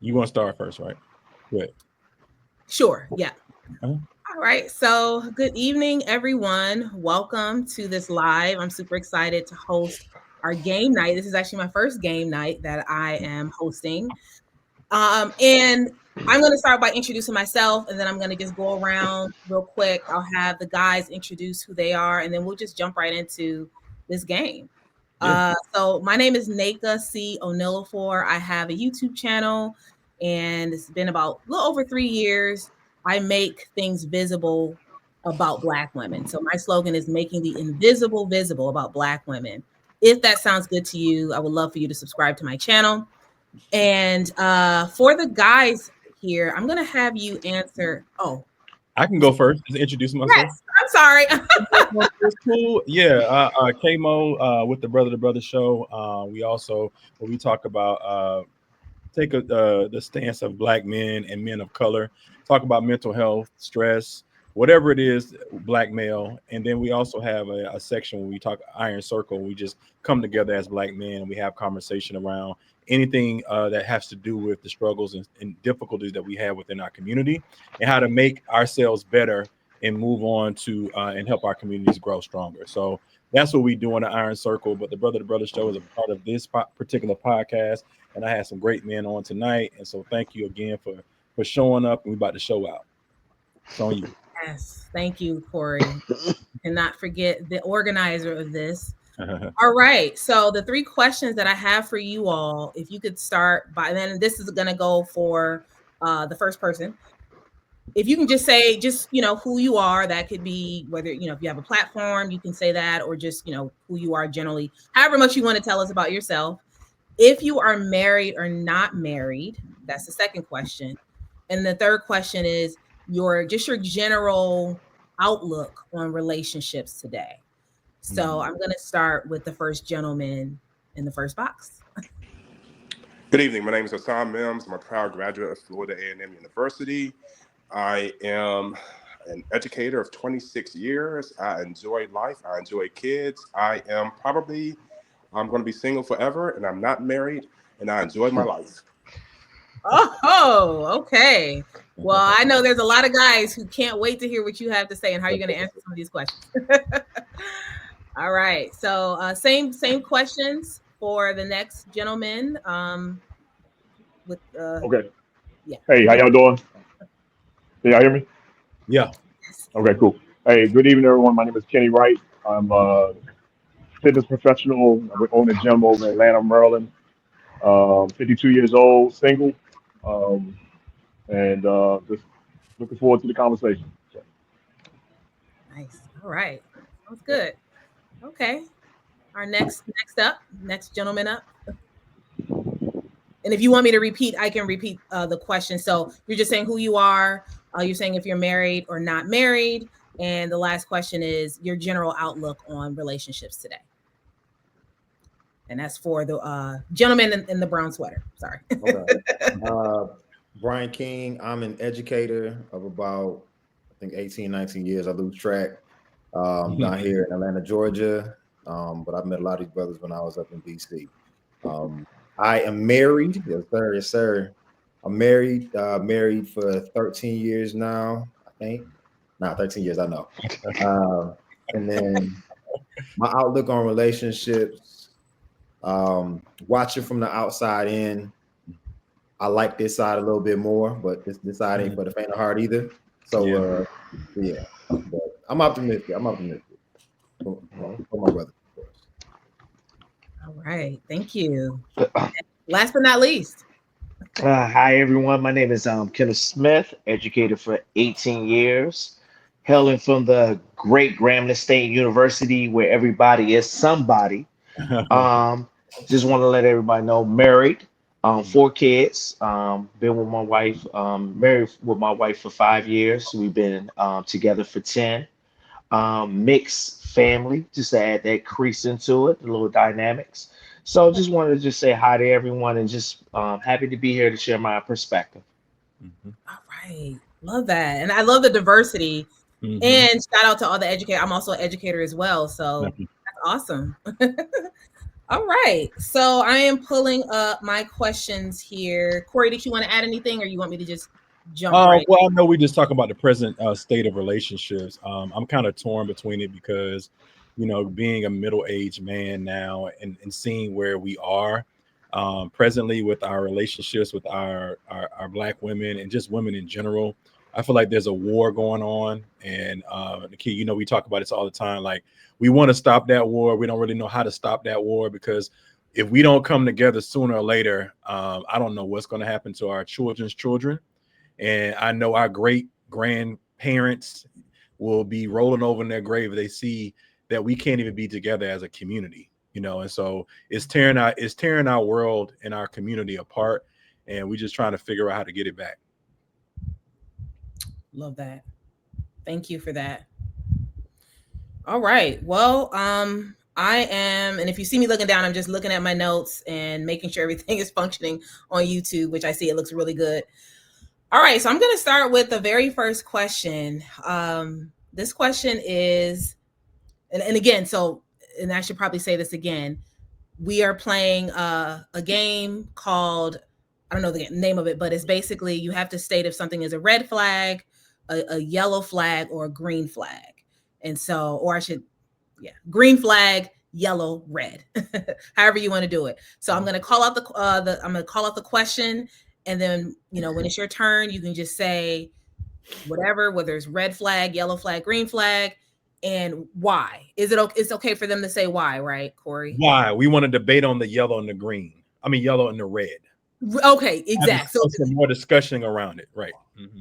You want to start first, right? Good. Sure. Yeah. Uh-huh. All right. So, good evening, everyone. Welcome to this live. I'm super excited to host our game night. This is actually my first game night that I am hosting. And I'm going to start by introducing myself, and then I'm going to just go around real quick. I'll have the guys introduce who they are, and then we'll just jump right into this game. Yeah. So my name is Naka C. Onilafor. I have a YouTube channel, and it's been about a little over 3 years. I make things visible about Black women. So my slogan is making the invisible visible about Black women. If that sounds good to you, I would love for you to subscribe to my channel. And for the guys here, I'm gonna have you answer. Oh, I can go first. Just introduce myself. yes. I'm sorry. It's cool. Yeah. Kmo with the Brother to Brother show. We also when we talk about take the stance of Black men and men of color, talk about mental health, stress, whatever it is, Black male. And then we also have a section where we talk Iron Circle. We just come together as Black men and we have conversation around anything that has to do with the struggles and difficulties that we have within our community and how to make ourselves better and move on to and help our communities grow stronger. So that's what we do in the Iron Circle. But the Brother to Brother show is a part of this particular podcast, and I had some great men on tonight. And so thank you again for showing up. And we about to show out. It's on you. Yes, thank you, Corey. And not forget the organizer of this. All right. So the three questions that I have for you all, if you could start by then, this is going to go for the first person. If you can just say, who you are, that could be whether, if you have a platform, you can say that, or just, who you are generally, however much you want to tell us about yourself. If you are married or not married, that's the second question. And the third question is your general outlook on relationships today. So I'm going to start with the first gentleman in the first box. Good evening. My name is Hassan Mims. I'm a proud graduate of Florida A&M University. I am an educator of 26 years. I enjoy life. I enjoy kids. I'm going to be single forever, and I'm not married, and I enjoy my life. Oh, okay. Well, I know there's a lot of guys who can't wait to hear what you have to say and how you're going to answer some of these questions. All right. So same questions for the next gentleman. With Okay. Yeah. Hey, how y'all doing? Can y'all hear me? Yeah. Okay, cool. Hey, good evening, everyone. My name is Kenny Wright. I'm a fitness professional. I own a gym over in Atlanta, Maryland. 52 years old, single, um, and just looking forward to the conversation. So, Nice. All right. Sounds good. Okay. Our next gentleman up. And if you want me to repeat, I can repeat the question. So you're just saying who you are. You're saying if you're married or not married. And the last question is your general outlook on relationships today. And that's for the gentleman in the brown sweater. Sorry. Okay. Uh, Brian King. I'm an educator of about, I think, 18, 19 years. I lose track. Down here in Atlanta, Georgia. But I've met a lot of these brothers when I was up in DC. I am married. Yes, sir. Yes, sir. I'm married. Married for 13 years now, I think. Not 13 years, I know. And then my outlook on relationships, watching from the outside in, I like this side a little bit more, but this side ain't for the faint of heart either. So, yeah. But I'm optimistic. For my brother, of course. All right. Thank you. Last but not least. Hi, everyone. My name is Kenneth Smith, educator for 18 years, hailing from the great Grambling State University, where everybody is somebody. Um, just want to let everybody know, married, 4 kids, been with my wife, married with my wife for 5 years. We've been together for 10. Mixed family, just to add that crease into it, a little dynamics. So just wanted to just say hi to everyone and just happy to be here to share my perspective. All right. Love that. And I love the diversity. And shout out to all the educators. I'm also an educator as well. So that's awesome. All right. So I am pulling up my questions here. Corey, did you want to add anything or you want me to just jump right? Well, I know we just talking about the present state of relationships. I'm kind of torn between it because, being a middle-aged man now and seeing where we are presently with our relationships with our black women and just women in general. I feel like there's a war going on, and the key, we talk about this all the time. Like we want to stop that war, we don't really know how to stop that war because if we don't come together sooner or later, I don't know what's going to happen to our children's children. And I know our great grandparents will be rolling over in their grave if they see that we can't even be together as a community, and so it's tearing our world and our community apart. And we're just trying to figure out how to get it back. Love that. Thank you for that. All right. Well, I am, and if you see me looking down, I'm just looking at my notes and making sure everything is functioning on YouTube, which I see it looks really good. All right, so I'm going to start with the very first question. This question is, and again, and I should probably say this again. We are playing a game called, I don't know the name of it, but it's basically you have to state if something is a red flag, a yellow flag, or a green flag. And so, or I should, yeah, green flag, yellow, red, however you want to do it. So I'm going to call out I'm going to call out the question. And then, when it's your turn, you can just say whatever, whether it's red flag, yellow flag, green flag, and why. It's okay for them to say why, right, Corey? Why? We want to debate on the yellow and the green. I mean, yellow and the red. Okay, exactly. So some more discussion around it, right? Mm-hmm.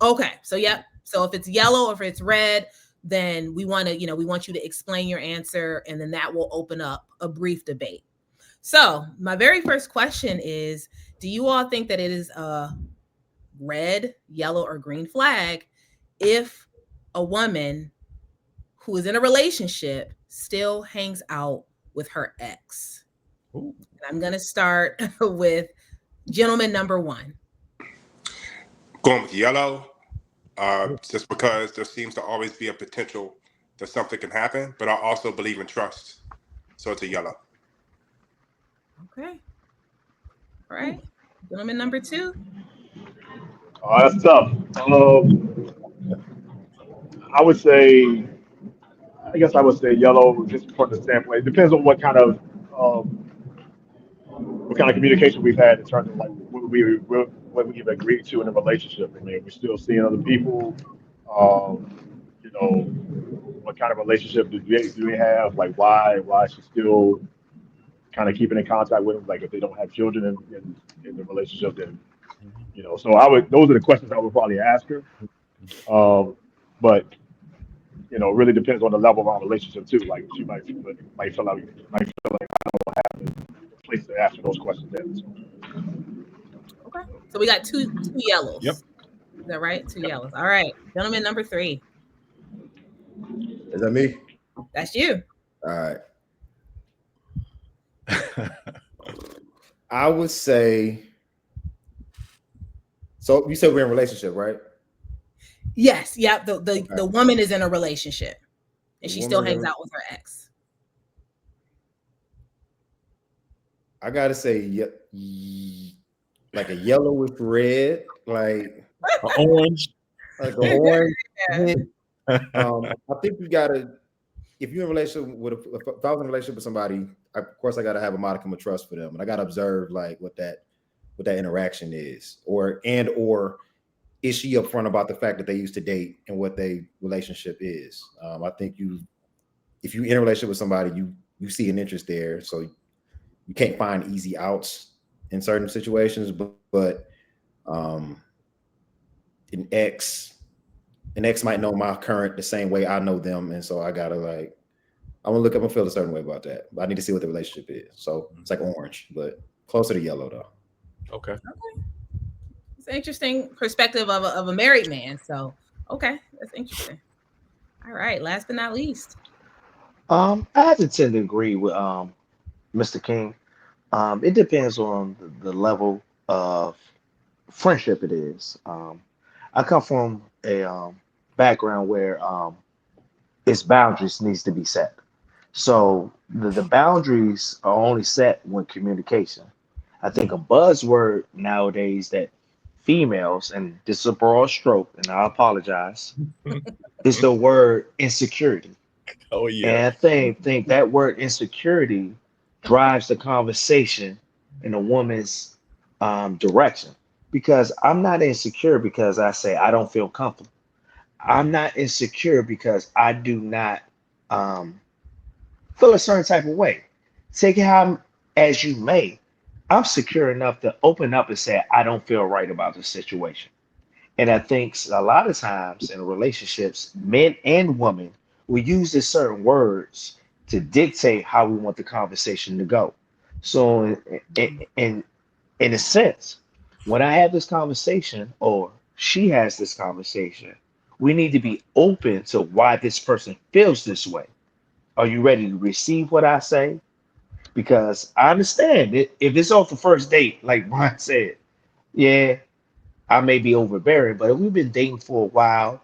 Okay, so yep. So if it's yellow or if it's red, then we want you to explain your answer, and then that will open up a brief debate. So my very first question is, do you all think that it is a red, yellow, or green flag if a woman who is in a relationship still hangs out with her ex? Ooh. I'm going to start with gentleman number one. Going with yellow, just because there seems to always be a potential that something can happen, but I also believe in trust. So it's a yellow. Okay. All right. Gentleman number two. Oh, that's tough. I would say, I guess I would say yellow, just from the standpoint. It depends on um, what kind of communication we've had in terms of like what we've agreed to in a relationship. I mean, we're still seeing other people. Um, what kind of relationship do we have? Like, why is she still kind of keeping in contact with them? Like, if they don't have children in the relationship, then So those are the questions I would probably ask her. But it really depends on the level of our relationship too. Like, she might feel like the place to ask her those questions in. So. Okay. So we got two yellows. Yep. Is that right? Two yellows. All right. Gentleman number three. Is that me? That's you. All right. I would say. So you said we're in a relationship, right? Yes. Yeah. The woman is in a relationship, and she still hangs out with her ex. I gotta say, like a yellow with red, like orange, like an orange. I think you gotta. If you're in a relationship if I was in a relationship with somebody, of course I gotta have a modicum of trust for them, and I gotta observe like what that interaction is, or is she upfront about the fact that they used to date and what their relationship is. I think if you're in a relationship with somebody, you see an interest there, so you can't find easy outs in certain situations, but an ex might know my current the same way I know them, and so I gotta I'm gonna look up and feel a certain way about that. But I need to see what the relationship is. So it's like orange, but closer to yellow though. Okay. It's an interesting perspective of a married man. So okay, that's interesting. All right. Last but not least. I have to tend to agree with Mr. King. It depends on the level of friendship it is. I come from a background where its boundaries needs to be set. So the boundaries are only set when communication. I think a buzzword nowadays that females, and this is a broad stroke, and I apologize, is the word insecurity. Oh yeah. And I think that word insecurity drives the conversation in a woman's direction. Because I'm not insecure because I say I don't feel comfortable. I'm not insecure because I do not um, feel a certain type of way. Take it how as you may. I'm secure enough to open up and say I don't feel right about the situation. And I think a lot of times in relationships, men and women will use these certain words to dictate how we want the conversation to go. So, in a sense, when I have this conversation or she has this conversation, we need to be open to why this person feels this way. Are you ready to receive what I say? Because I understand it. If it's off the first date, like Brian said, yeah, I may be overbearing, but if we've been dating for a while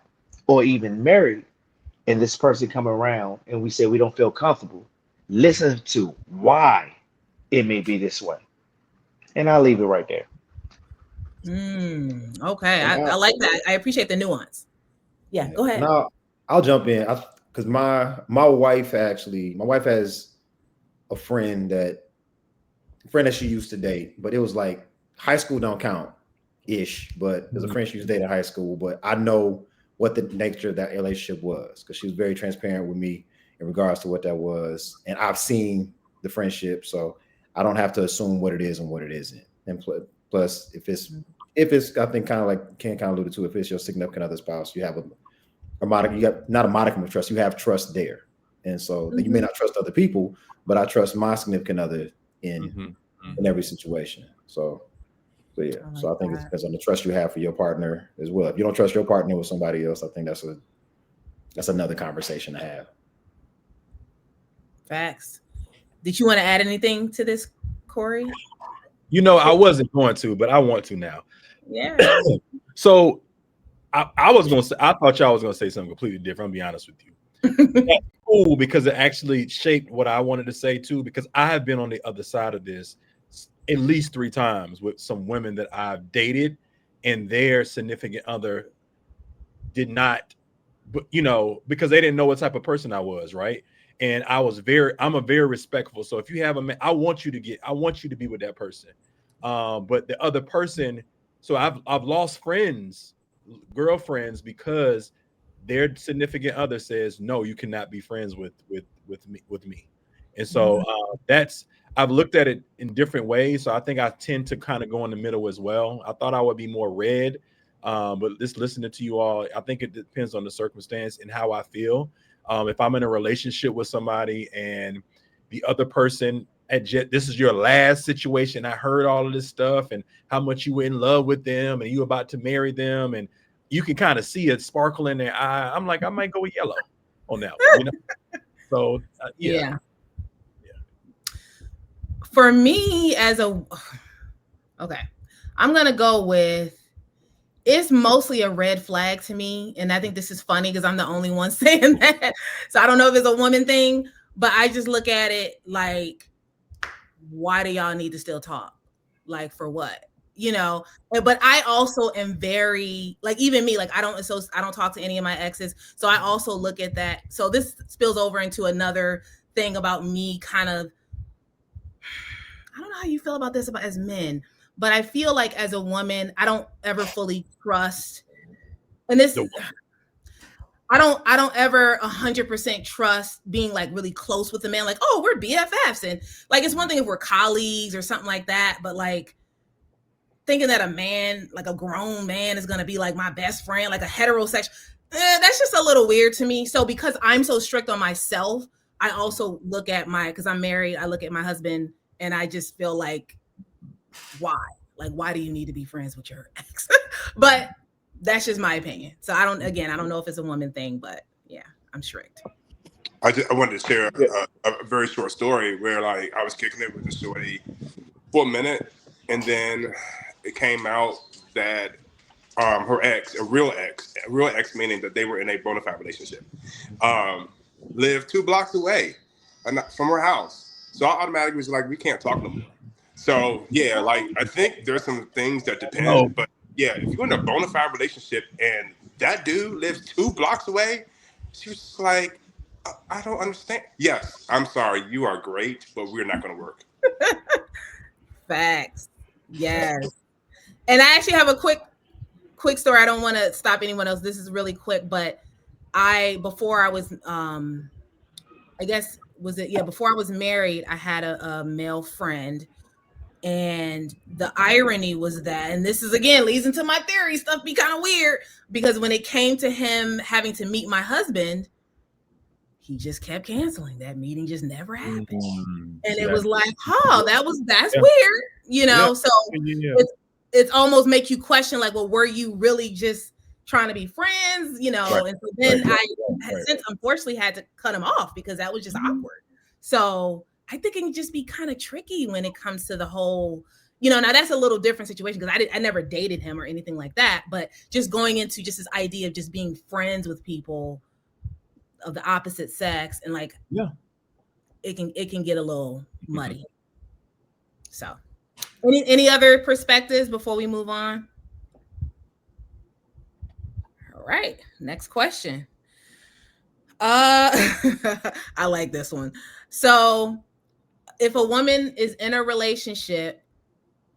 or even married and this person come around and we say we don't feel comfortable, listen to why it may be this way. And I'll leave it right there. Okay, And I like that. I appreciate the nuance. Yeah, go ahead. now I'll jump in because my wife has a friend that she used to date, but it was like high school don't count ish, but there's a friend she used to date in high school, but I know what the nature of that relationship was because she was very transparent with me in regards to what that was. And I've seen the friendship, so I don't have to assume what it is and what it isn't. And plus if it's I think kind of like Ken kind of alluded to, if it's your significant other spouse, you have you got not a modicum of trust, you have trust there. And so you may not trust other people, but I trust my significant other in every situation. So yeah, I like so I think it that. depends on the trust you have for your partner as well. If you don't trust your partner with somebody else, I think that's another conversation to have. Facts. Did you want to add anything to this, Corey? I wasn't going to, but I want to now. Yeah. So I was gonna say, I thought y'all was gonna say something completely different. I'll be honest with you. That's cool because it actually shaped what I wanted to say too. Because I have been on the other side of this at least 3 times with some women that I've dated, and their significant other did not, but because they didn't know what type of person I was, right? And I'm a very respectful. So if you have a man, I want you to be with that person. But the other person, so I've lost friends, girlfriends, because their significant other says no, you cannot be friends with me. And so that's I've looked at it in different ways. So I think I tend to kind of go in the middle as well. I thought I would be more red, but just listening to you all, I think it depends on the circumstance and how I feel. If I'm in a relationship with somebody and the other person this is your last situation, I heard all of this stuff and how much you were in love with them and you about to marry them, and you can kind of see it sparkle in their eye. I'm like, I might go with yellow on that one. So yeah. Yeah. For me, okay, I'm gonna go with it's mostly a red flag to me, and I think this is funny because I'm the only one saying that. So I don't know if it's a woman thing, but I just look at it like, why do y'all need to still talk? Like for what? But I also am very like even me, like I don't talk to any of my exes. So I also look at that. So this spills over into another thing about me kind of I don't know how you feel about this about as men, but I feel like as a woman, I don't ever fully trust and this The- I don't ever 100% trust being like really close with a man, like, oh, we're BFFs. And like, it's one thing if we're colleagues or something like that, but like thinking that a man, like a grown man is going to be like my best friend, like a heterosexual, that's just a little weird to me. So because I'm so strict on myself, I also look at because I'm married, I look at my husband and I just feel like, why? Like, why do you need to be friends with your ex? But that's just my opinion. So I don't know if it's a woman thing, but yeah, I'm strict. I wanted to share a very short story where like I was kicking it with a shorty for a minute, and then it came out that her ex, a real ex meaning that they were in a bona fide relationship, lived 2 blocks away. from her house. So I automatically was like, we can't talk no more. So yeah, like I think there's some things that Oh, depend, but yeah, if you're in a bona fide relationship and that dude lives 2 blocks away, she was just like, I don't understand. Yes, I'm sorry, you are great, but we're not going to work. Facts. Yes. And I actually have a quick story. I don't want to stop anyone else. This is really quick, but before I was I guess was it, yeah, before I was married, I had a male friend. And the irony was that, and this is again leads into my theory, stuff be kind of weird, because when it came to him having to meet my husband, he just kept canceling. That meeting just never happened. And see it that? was like, oh, that's Yeah, weird, yeah, So yeah. it's almost make you question, like, well, were you really just trying to be friends, Right, And so right, then I right. since unfortunately had to cut him off because that was just awkward. So I think it can just be kind of tricky when it comes to the whole, now that's a little different situation because I never dated him or anything like that, but just going into just this idea of just being friends with people of the opposite sex, and like Yeah. it can get a little muddy. So any other perspectives before we move on? All right, next question. Uh I like this one. So if a woman is in a relationship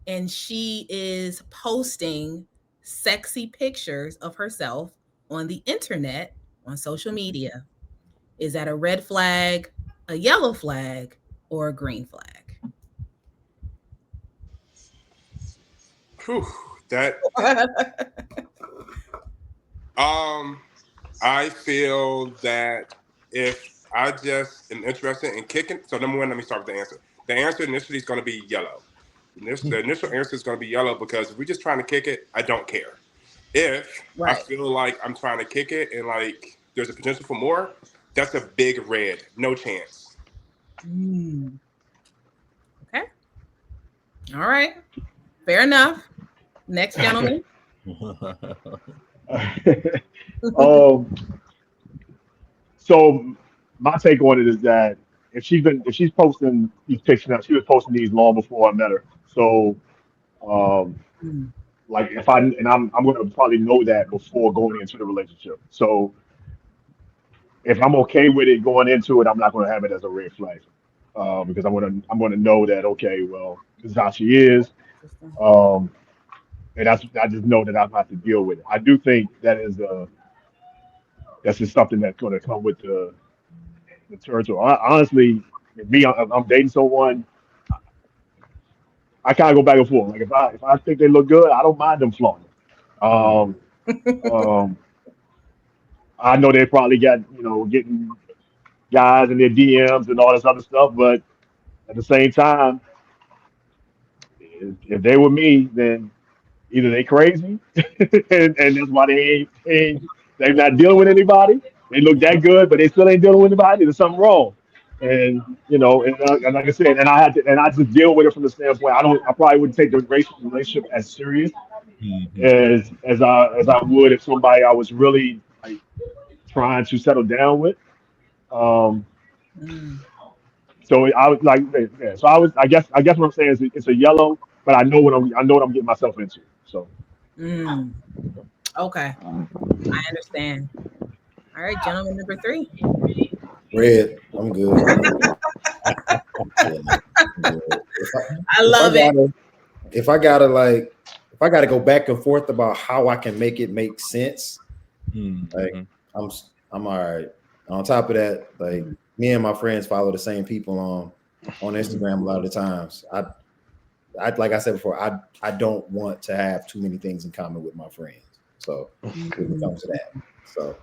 and she is posting sexy pictures of herself on the internet, on social media, is that a red flag, a yellow flag, or a green flag? Whew, that um, I feel that if I just am interested in kicking, so number one, let me start with the answer. The answer initially is going to be yellow. The initial answer is going to be yellow because if we're just trying to kick it, I don't care. If I Right. feel like I'm trying to kick it and like there's a potential for more, that's a big red. No chance. Mm. Okay. All right. Fair enough. Next gentleman. um, so my take on it is that if she's posting these pictures now, she was posting these long before I met her. So um, Mm. like if I and I'm gonna probably know that before going into the relationship. So if I'm okay with it going into it, I'm not gonna have it as a red flag. Because I'm gonna know that okay, well, this is how she is. Interesting. Um, and I just know that I have to deal with it. I do think that's just something that's going to come with the territory. Honestly, with me, I'm dating someone. I kind of go back and forth. Like if I think they look good, I don't mind them flaunting. Um, um, I know they probably got getting guys in their DMs and all this other stuff, but at the same time, if they were me, then either they crazy, and that's why they're not dealing with anybody. They look that good, but they still ain't dealing with anybody. There's something wrong. And and like I said, and I just deal with it from the standpoint. I probably wouldn't take the relationship as serious Mhm. as I would if somebody I was really like trying to settle down with. Um, Mm. so I was like, yeah. So I guess what I'm saying is it's a yellow, but I know what I'm getting myself into. So. Mm. Okay. I understand. All right, gentleman number three. Red. I'm good. I'm good. Yeah, I'm good. I If I love it. gotta if I gotta like if I gotta go back and forth about how I can make it make sense, like Mhm. I'm I'm all right. On top of that, like me and my friends follow the same people on Instagram a lot of the times. I like I said before, I don't want to have too many things in common with my friends. So when it Mm. comes to that, so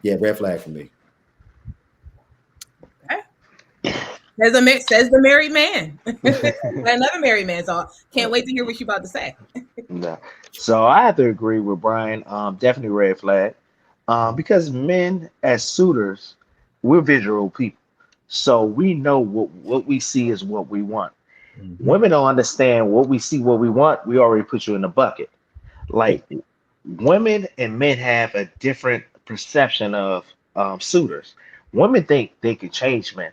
yeah, red flag for me. Okay. Says the married man. Another married man. So can't wait to hear what you about to say. No. So I have to agree with Brian. Definitely red flag. Because men as suitors, we're visual people. So we know what we see is what we want. Mhm. Women don't understand what we see, what we want. We already put you in the bucket. Like women and men have a different perception of suitors. Women think they can change men.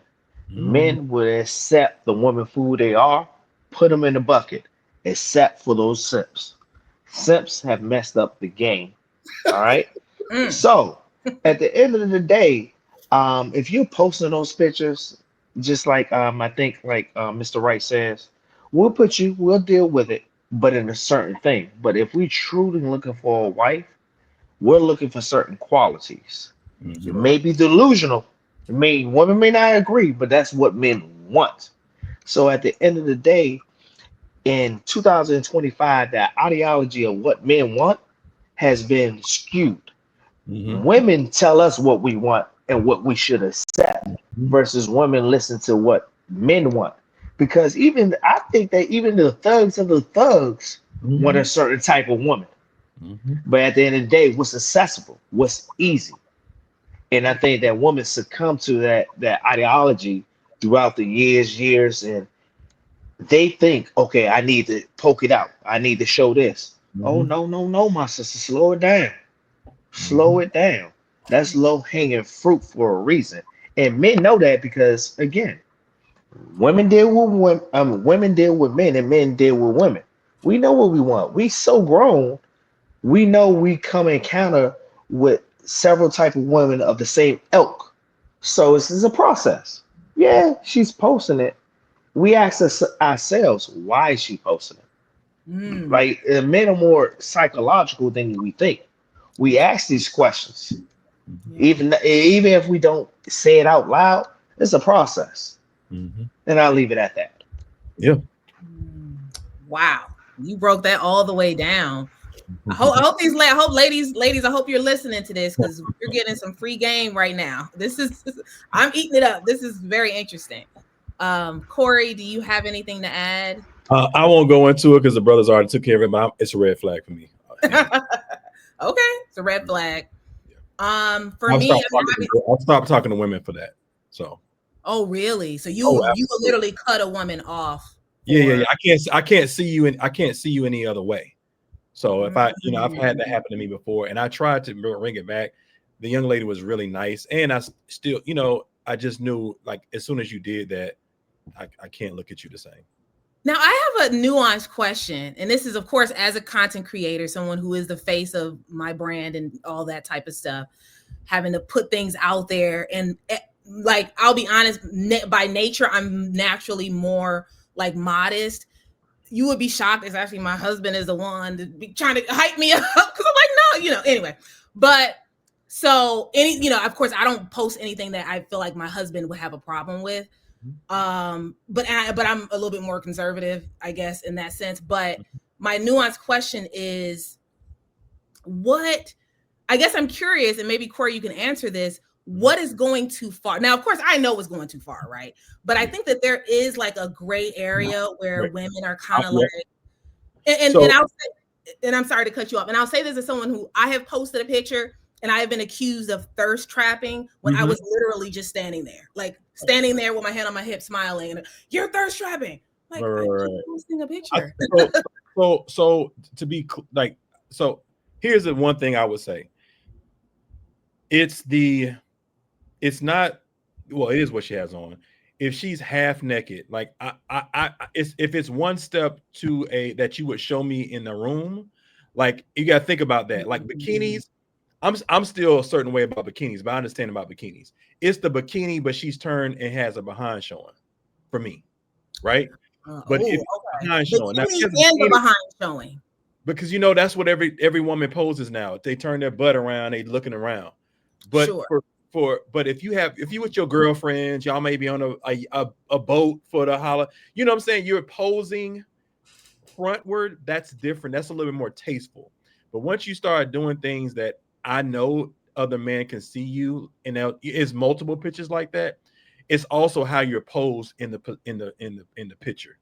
Men would accept the women for who they are, put them in the bucket, except for those simps. Simps have messed up the game. All right. Mm. So at the end of the day, if you're posting those pictures, just like I think like Mr. Wright says, we'll deal with it, but in a certain thing. But if we truly looking for a wife, we're looking for certain qualities. It Mhm. may be delusional. Women may not agree, but that's what men want. So at the end of the day, in 2025, that ideology of what men want has been skewed. Mhm. Women tell us what we want and what we should accept Mhm. versus women listen to what men want. Because even I think that even the thugs of the thugs want a Mhm. certain type of woman. Mhm. But at the end of the day, what's accessible, what's easy. And I think that women succumb to that ideology throughout the years, and they think, okay, I need to poke it out. I need to show this. Oh Mhm. no, no, no, my sister, slow it down. Slow Mhm. it down. That's low hanging fruit for a reason. And men know that because again, women deal with men and men deal with women. We know what we want. We so grown, we know we come encounter with several type of women of the same ilk. So this is a process. Yeah, she's posting it. We ask ourselves, why is she posting it? Mm. Like men are more psychological than we think. We ask these questions. Yeah. Even if we don't say it out loud, it's a process. Mhm. And I'll leave it at that. Yeah. Mm. Wow. You broke that all the way down. I hope ladies, I hope you're listening to this because you're getting some free game right now. I'm eating it up. This is very interesting. Corey, do you have anything to add? I won't go into it because the brothers already took care of it. But it's a red flag for me. Okay, And it's a red flag. For I'll me, stop talking. I'll stop talking to women for that. So. oh really? So Oh, you will absolutely. literally cut a woman off Yeah. for. I can't see you and I can't see you any other way. So if I've had that Mm. happen to me before, and I tried to bring it back. The young lady was really nice, and still, I just knew like as soon as you did that, I can't look at you the same. Now, I have a nuanced question, and this is, of course, as a content creator, someone who is the face of my brand and all that type of stuff, having to put things out there. And like, I'll be honest, by nature, I'm naturally more like modest. You would be shocked. It's actually my husband is the one to be trying to hype me up because I'm like, no, anyway. But so of course, I don't post anything that I feel like my husband would have a problem with. But I'm a little bit more conservative, I guess, in that sense. But my nuanced question is, what I guess I'm curious, and maybe Corey, you can answer this. What is going too far? Now, of course, I know it's going too far, right? But I Yeah. think that there is like a gray area where Right. women are kind of Yeah. like, and So. I'll say, and I'm sorry to cut you off, and I'll say this as someone who I have posted a picture and I have been accused of thirst trapping when I Mhm. was literally just standing there, like standing there with my hand on my hip, smiling, and you're thirst trapping. Like, I'm Right. just posting a I, picture. so to be like, so here's the one thing I would say. It's the it's not, well, it is what she has on. If she's half naked, like it's, if it's one step to a that you would show me in the room, like you got to think about that. Like bikinis, I'm still a certain way about bikinis, but I understand about bikinis. It's the bikini, but she's turned and has a behind showing for me, right? But if Oh, it's okay. behind showing, now if Bikini she has a and the bikini, behind showing. because that's what every woman poses now. They turn their butt around, they looking around. But Sure. but if you with your girlfriends, y'all may be on a boat for the holla. You know what I'm saying? You're posing frontward. That's different. That's a little bit more tasteful. But once you start doing things that I know other men can see you, and there is multiple pictures like that. It's also how you're posed in the picture.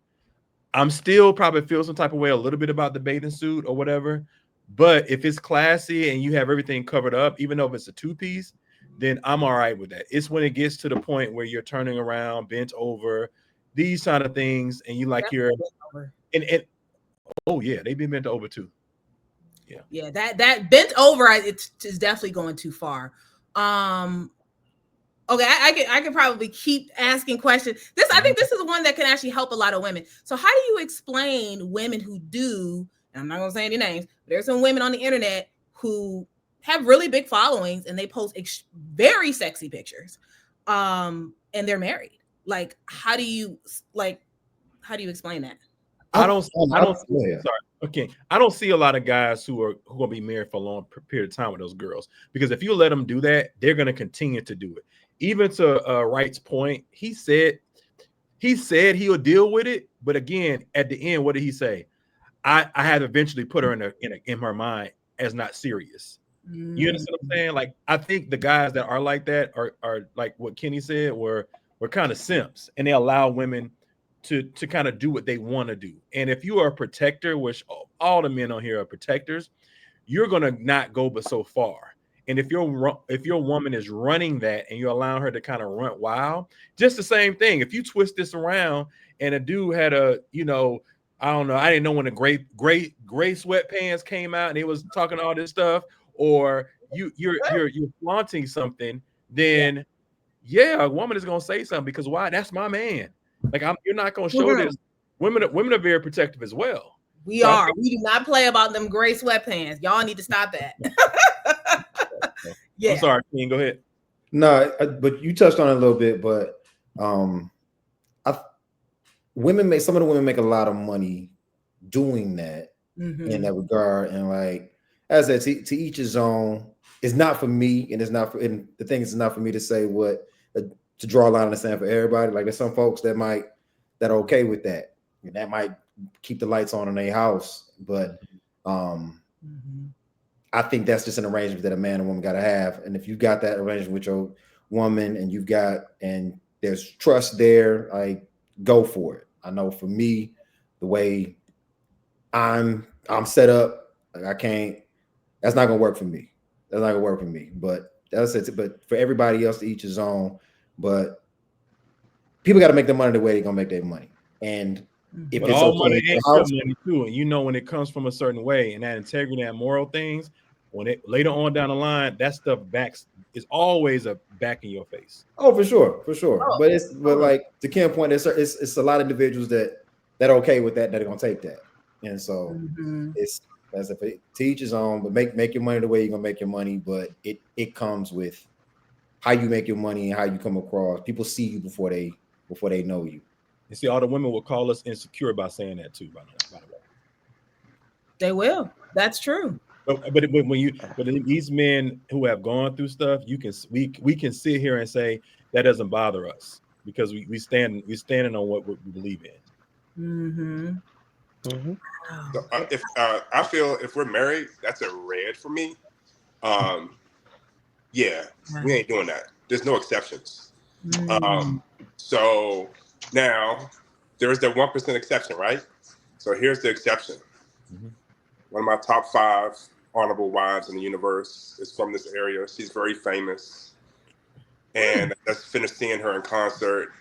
I'm still probably feel some type of way a little bit about the bathing suit or whatever. But if it's classy and you have everything covered up, even though if it's a two-piece, then I'm all right with that. It's when it gets to the point where you're turning around, bent over, these kind of things, and you like you're Over. and oh yeah, they've been bent over too. Yeah. Yeah, that bent over, it's definitely going too far. Um, Okay, I can probably keep asking questions. I think this is one that can actually help a lot of women. So how do you explain women who do, and I'm not gonna say any names, but there's some women on the internet who have really big followings and they post very sexy pictures, and they're married. Like, how do you explain that? I don't. Yeah. Sorry. Okay. I don't see a lot of guys who are gonna be married for a long period of time with those girls, because if you let them do that, they're gonna continue to do it. Even to Wright's point, he said he'll deal with it, but again, at the end, what did he say? I have eventually put her in her mind as not serious. You understand what I'm saying? Like, I think the guys that are like that are like what Kenny said, were kind of simps, and they allow women to kind of do what they want to do. And if you are a protector, which all the men on here are protectors, you're gonna not go but so far. And if your woman is running that and you're allowing her to kind of run wild, just the same thing. If you twist this around and a dude had I don't know, I didn't know when the gray sweatpants came out and he was talking all this stuff, or you're flaunting something, then yeah, a woman is gonna say something, because why? That's my man. Like, you're not gonna show this. Women are very protective as well. We are. We do not play about them gray sweatpants. Y'all need to stop that. Yeah. I'm sorry, King, go ahead. No, but you touched on it a little bit, but some of the women make a lot of money doing that in that regard. And like, as I said, to each his own. It's not for me, and it's not for, and the thing is, it's not for me to say what to draw a line in the sand for everybody. Like, there's some folks that are okay with that, and that might keep the lights on in their house. But I think that's just an arrangement that a man and woman got to have. And if you got that arrangement with your woman, and there's trust there, like, go for it. I know for me, the way I'm set up, like, I can't. That's not gonna work for me. That's not gonna work for me. But that's it. But for everybody else, to each his own. But people got to make their money the way they're gonna make their money. And if it's all okay, money ain't good money too. And you know, when it comes from a certain way, and that integrity and moral things, when it later on down the line, that stuff is always a back in your face. Oh, for sure. Oh. But like, to Ken's point, it's a lot of individuals that are okay with that are gonna take that. And so it's, as if to each his own, but make your money the way you're gonna make your money. But it comes with how you make your money and how you come across. People see you before they know you. You see, all the women will call us insecure by saying that too. By the way, they will. That's true. But these men who have gone through stuff, we can sit here and say that doesn't bother us, because we're standing on what we believe in. So, I feel if we're married, that's a red for me. Yeah, we ain't doing that. There's no exceptions. So now there's the 1% exception, right? So here's the exception. One of my top 5 honorable wives in the universe is from this area. She's very famous, and I just finished seeing her in concert.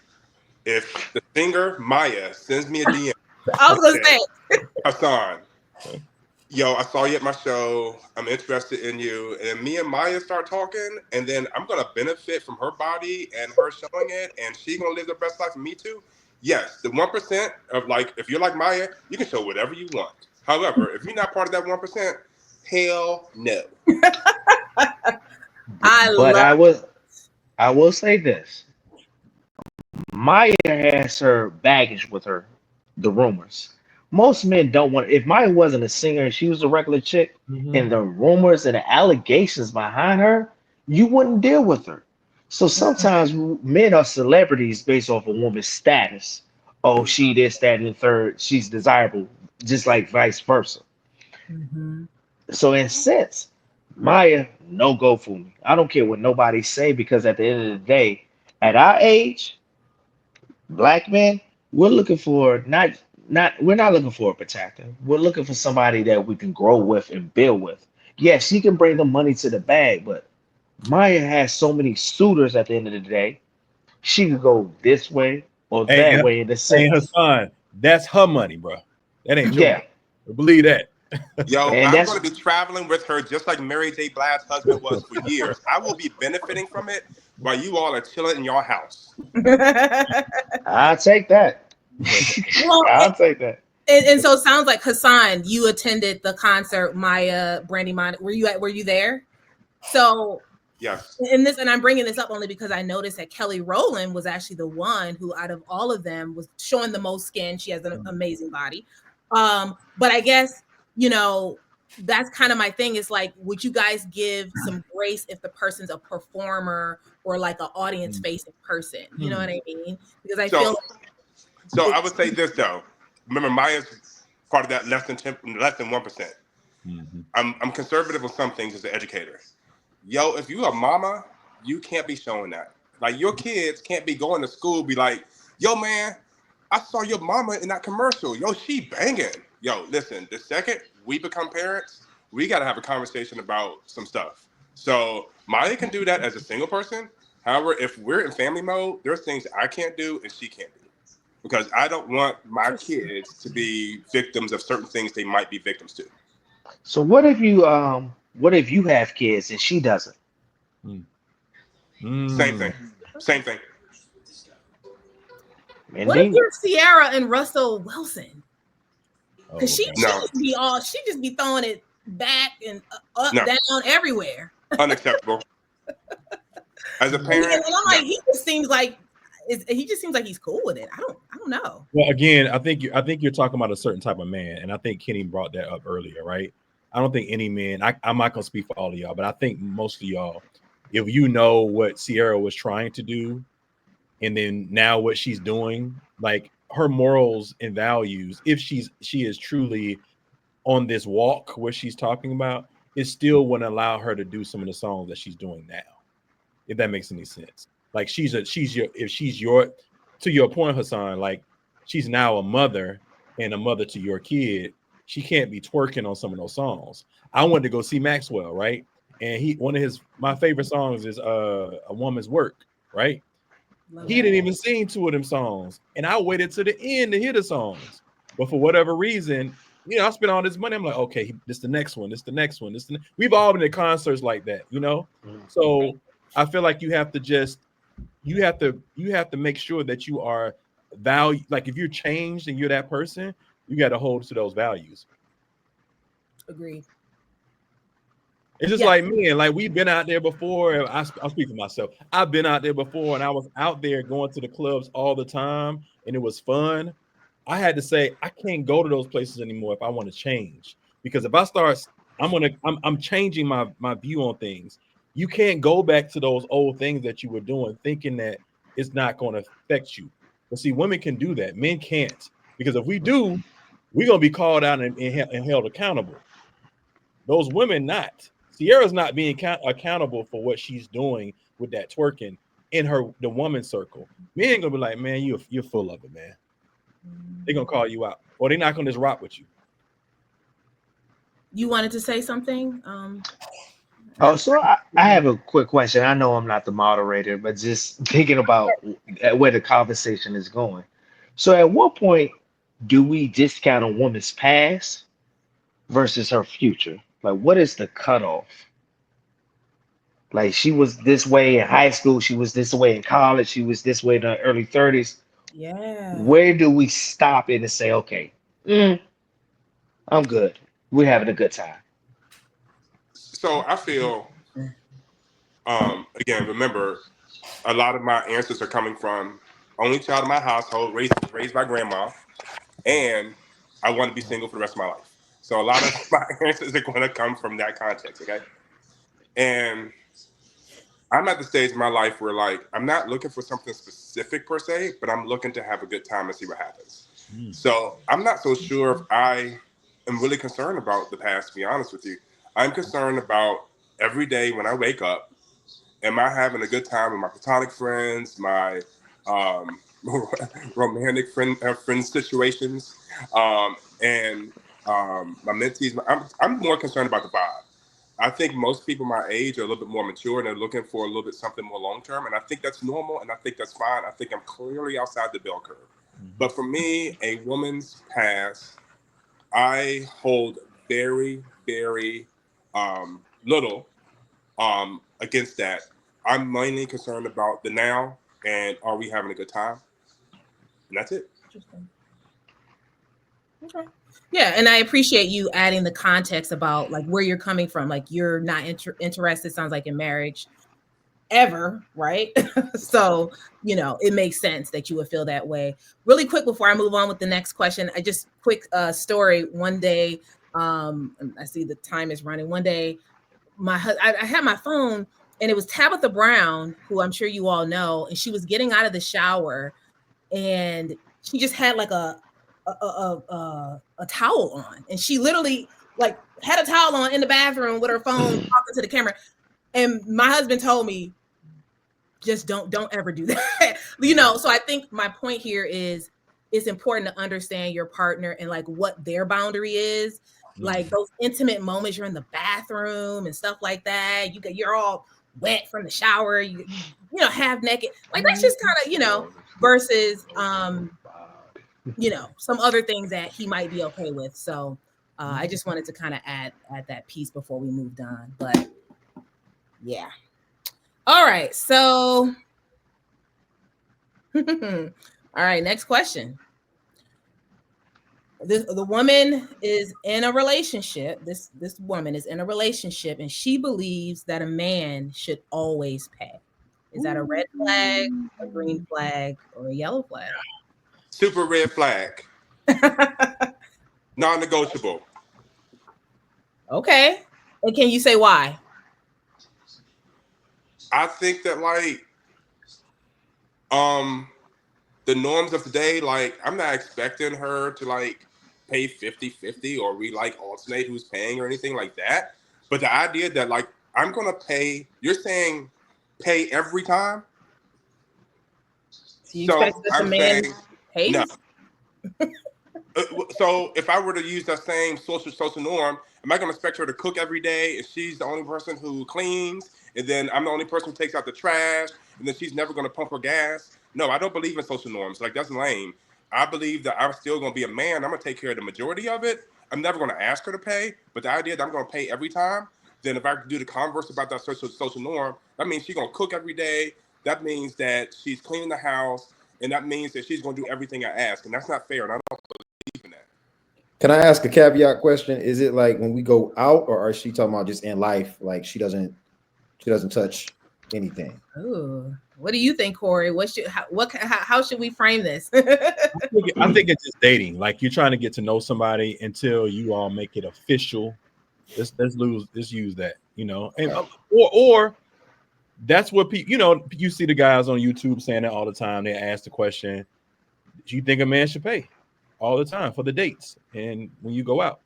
If the singer Maya sends me a DM, I was gonna say, Hassan, yo, I saw you at my show. I'm interested in you. And me and Maya start talking, and then I'm going to benefit from her body and her showing it, and she's going to live the best life for me too. Yes, the 1% of, like, if you're like Maya, you can show whatever you want. However, if you're not part of that 1%, hell no. I will say this. Maya has her baggage with her, the rumors. Most men don't want. If Maya wasn't a singer and she was a regular chick, and the rumors and the allegations behind her, you wouldn't deal with her. So sometimes men are celebrities based off a woman's status. Oh, she this, that, and the third. She's desirable, just like vice versa. So in a sense, Maya, no go for me. I don't care what nobody say, because at the end of the day, at our age, black men, we're looking for we're not looking for a protector. We're looking for somebody that we can grow with and build with. Yes, she can bring the money to the bag, but Maya has so many suitors at the end of the day. She could go this way or that way in the sense. Hassan, that's her money, bro. That ain't your money. Believe that. Yo, and I'm going to be traveling with her just like Mary J. Blige's husband was for years. I will be benefiting from it, while you all are chilling in your house. I'll take that. Well, I'll take that. and so it sounds like Hassan, you attended the concert, Maya, Brandy Mon. Were you there? So Yes. in this, and I'm bringing this up only because I noticed that Kelly Rowland was actually the one who, out of all of them, was showing the most skin. She has an amazing body. But I guess, that's kind of my thing, is like, would you guys give some grace if the person's a performer or like an audience facing person? You know what I mean? Because I feel so I would say this though. Remember, Maya's part of that less than 1%. I'm conservative on some things as an educator. Yo, if you a mama, you can't be showing that. Like, your kids can't be going to school be like, yo man, I saw your mama in that commercial. Yo, she banging. Yo, listen, the second we become parents, we got to have a conversation about some stuff. So Maya can do that as a single person. However, if we're in family mode, there's things I can't do and she can't do, because I don't want my kids to be victims of certain things they might be victims to. So what if you have kids and she doesn't? Same thing. Same thing. what if Indeed. you're Sierra and Russell Wilson? Because she No, just be throwing it back and up, no, down, everywhere. unacceptable. As a And parent, I'm no. like, he just seems like he's cool with it. I don't know. Well, again, I think you're talking about a certain type of man, and I think Kenny brought that up earlier, right? I don't think any man. I'm not gonna speak for all of y'all, but I think most of y'all, if you know what Sierra was trying to do, and then now what she's doing, like her morals and values, if she is truly on this walk where she's talking about, it still wouldn't allow her to do some of the songs that she's doing now, if that makes any sense. Like she's your to your point, Hassan, like she's now a mother and a mother to your kid. She can't be twerking on some of those songs. I wanted to go see Maxwell, right? And one of my favorite songs is A Woman's Work, right? Love He that. didn't even sing two of them songs. And I waited to the end to hear the songs. But for whatever reason, I spent all this money. I'm like, okay, this the next one. This the next one. We've all been to concerts like that. So I feel like you have to make sure that you are value. Like if you're changed and you're that person, you got to hold to those values. Agreed. It's just like me, and like we've been out there before. I'll speak for myself. I've been out there before, and I was out there going to the clubs all the time, and it was fun. I had to say I can't go to those places anymore if I want to change. Because if I start, I'm changing my view on things. You can't go back to those old things that you were doing, thinking that it's not going to affect you. But see, women can do that. Men can't, because if we do, we're gonna be called out and held accountable. Those women not. Sierra's not being accountable for what she's doing with that twerking in the woman circle. Men gonna be like, man, you're full of it, man. They're gonna call you out, or they're not gonna just rock with you. You wanted to say something? Oh, so I have a quick question. I know I'm not the moderator, but just thinking about where the conversation is going. So, at what point do we discount a woman's past versus her future? Like, what is the cutoff? Like, she was this way in high school, she was this way in college, she was this way in the early 30s. Yeah. Where do we stop it and say, okay, I'm good. We're having a good time? So I feel, again, remember, a lot of my answers are coming from only child in my household, raised by grandma, and I want to be single for the rest of my life. So a lot of my answers are going to come from that context, okay? And I'm at the stage in my life where, like, I'm not looking for something specific per se, but I'm looking to have a good time and see what happens. So I'm not so sure if I am really concerned about the past, to be honest with you. I'm concerned about every day when I wake up, am I having a good time with my platonic friends, my um, romantic friend situations, and my mentees? I'm more concerned about the vibe. I think most people my age are a little bit more mature and they're looking for a little bit something more long term, and I think that's normal and I think that's fine. I think I'm clearly outside the bell curve. But for me, a woman's past, I hold very, very little against that. I'm mainly concerned about the now and are we having a good time? And that's it. Interesting. Okay. Yeah, and I appreciate you adding the context about like where you're coming from. Like you're not interested, sounds like, in marriage ever, right? So, it makes sense that you would feel that way. Really quick before I move on with the next question, I just quick story. One day, I see the time is running. One day, I had my phone and it was Tabitha Brown, who I'm sure you all know, and she was getting out of the shower and she just had like a towel on, and she literally like had a towel on in the bathroom with her phone talking to the camera. And my husband told me, just don't ever do that. So I think my point here is it's important to understand your partner and like what their boundary is. Like those intimate moments, you're in the bathroom and stuff like that, you're all wet from the shower, half naked, like that's just kind of versus some other things that he might be okay with. So I just wanted to kind of add that piece before we moved on. But yeah. All right, so all right, next question. The woman is in a relationship. This woman is in a relationship, and she believes that a man should always pay. Is that a red flag, a green flag, or a yellow flag? Super red flag. Non-negotiable. Okay. And can you say why? I think that the norms of today, like I'm not expecting her to like pay 50-50 or we like alternate who's paying or anything like that. But the idea that like I'm gonna pay, you're saying pay every time. Do you So expect that the I'm man saying no. pays? So if I were to use that same social norm, am I going to expect her to cook every day and she's the only person who cleans, and then I'm the only person who takes out the trash, and then she's never going to pump her gas? No, I don't believe in social norms. Like that's lame. I believe that I'm still going to be a man. I'm going to take care of the majority of it. I'm never going to ask her to pay, but the idea that I'm going to pay every time, then if I do the converse about that social norm, that means she's going to cook every day. That means that she's cleaning the house, and that means that she's going to do everything I ask, and that's not fair. And I don't believe in that. Can I ask a caveat question? Is it like when we go out, or is she talking about just in life? Like she doesn't touch anything. Ooh, what do you think, Corey? How should we frame this? I think it's just dating. Like you're trying to get to know somebody until you all make it official. Let's use that, and or that's what people, you see the guys on YouTube saying that all the time. They ask the question, do you think a man should pay all the time for the dates and when you go out?